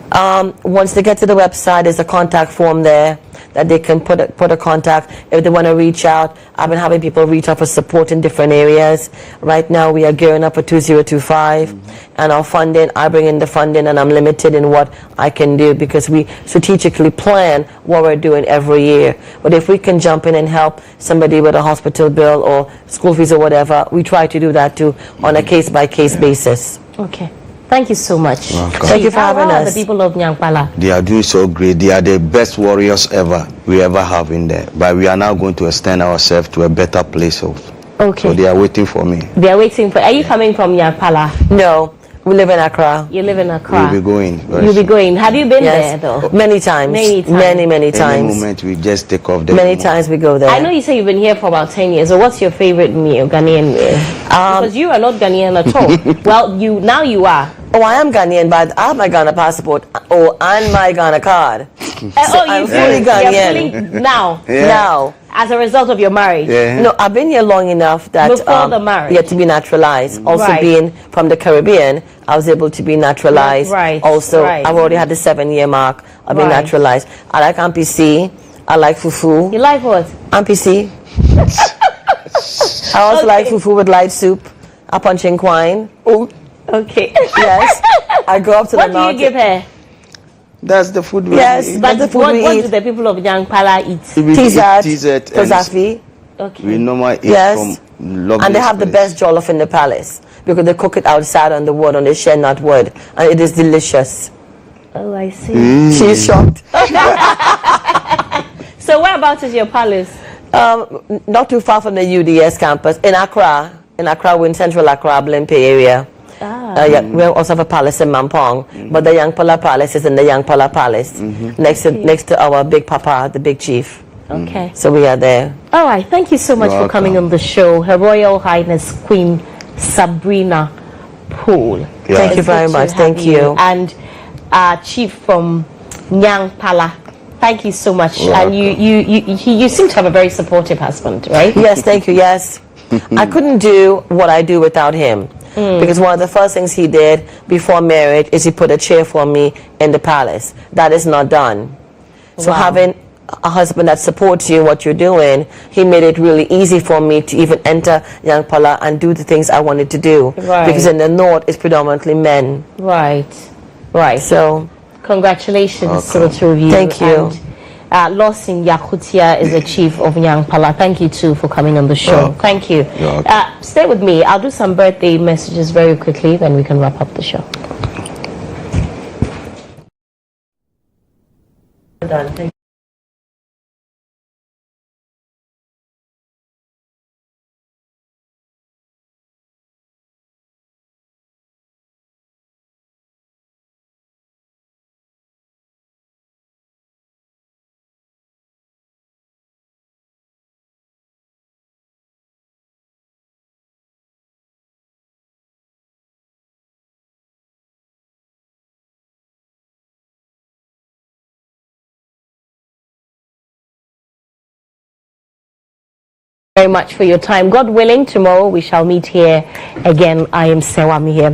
Speaker 13: Once they get to the website, there's a contact form there. that they can put a contact if they want to reach out. I've been having people reach out for support in different areas. Right now we are gearing up for 2025, and our funding, I bring in the funding, and I'm limited in what I can do because we strategically plan what we're doing every year. But if we can jump in and help somebody with a hospital bill or school fees or whatever, we try to do that too on a case-by-case basis.
Speaker 2: Okay. Thank you so much.
Speaker 13: Thank you for having us.
Speaker 2: The people of Nyankpala.
Speaker 14: They are doing so great. They are the best warriors we ever have in there. But we are now going to extend ourselves to a better place.
Speaker 2: Okay.
Speaker 14: So they are waiting for me.
Speaker 2: They are waiting for. Are you coming from Nyankpala?
Speaker 13: No. We live in Accra.
Speaker 2: You live in Accra.
Speaker 14: We'll be going.
Speaker 2: You'll be going. Have you been there though?
Speaker 13: Many times. Many times.
Speaker 14: Any moment we just take off the
Speaker 13: Many times we go there.
Speaker 2: I know you say you've been here for about 10 years. So what's your favorite meal, Ghanaian meal? Because you are not Ghanaian at all. Well, now you are.
Speaker 13: Oh, I am Ghanaian, but I have my Ghana passport. Oh, and my Ghana card. So I'm fully Ghanaian.
Speaker 2: Fully now.
Speaker 13: Yeah. Now.
Speaker 2: As a result of your marriage?
Speaker 14: Yeah.
Speaker 13: No, I've been here long enough that
Speaker 2: before the marriage,
Speaker 13: yet to be naturalized. Also being from the Caribbean, I was able to be naturalized. I've already had the 7-year mark of being naturalized. I like MPC. I like fufu.
Speaker 2: You like what?
Speaker 13: MPC. I also like fufu with light soup. A punching quine. Oh.
Speaker 2: Okay.
Speaker 13: Yes. I go up to the mountain.
Speaker 2: What do you give her?
Speaker 14: That's the food we
Speaker 13: eat.
Speaker 2: But what do the people of Nyankpala eat?
Speaker 13: Tizat, Kozafi.
Speaker 14: Okay. We normally eat from lovely
Speaker 13: and they have the best jollof in the palace because they cook it outside on the wood, on the share nut wood, and it is delicious.
Speaker 2: Oh, I see.
Speaker 13: She's shocked.
Speaker 2: So whereabouts is your palace?
Speaker 13: Not too far from the UDS campus in Accra. In Accra, we're in central Accra, Blimpe area. We also have a palace in Mampong, but the Nyankpala Palace is in the Nyankpala Palace, next to our big papa, the big chief.
Speaker 2: Okay.
Speaker 13: So we are there.
Speaker 2: All right. Thank you so much for coming on the show, Her Royal Highness Queen Sabrina Poole.
Speaker 13: Thank you very much. Thank you.
Speaker 2: And Chief from Nyankpala. Thank you so much. And you seem to have a very supportive husband, right?
Speaker 13: Yes. Thank you. Yes. I couldn't do what I do without him. Because one of the first things he did before marriage is he put a chair for me in the palace. That is not done. So having a husband that supports you in what you're doing, he made it really easy for me to even enter Nyankpala and do the things I wanted to do. Because in the north, it's predominantly men.
Speaker 2: Right.
Speaker 13: So
Speaker 2: congratulations to the two of you.
Speaker 13: Thank you.
Speaker 2: And, Lawson Yakutia is the chief of Nyankpala. Thank you too for coming on the show. Thank you. Stay with me. I'll do some birthday messages very quickly, then we can wrap up the show. Done. Thank you. Very much for your time. God willing, tomorrow we shall meet here again. I am Serwaa Amihere.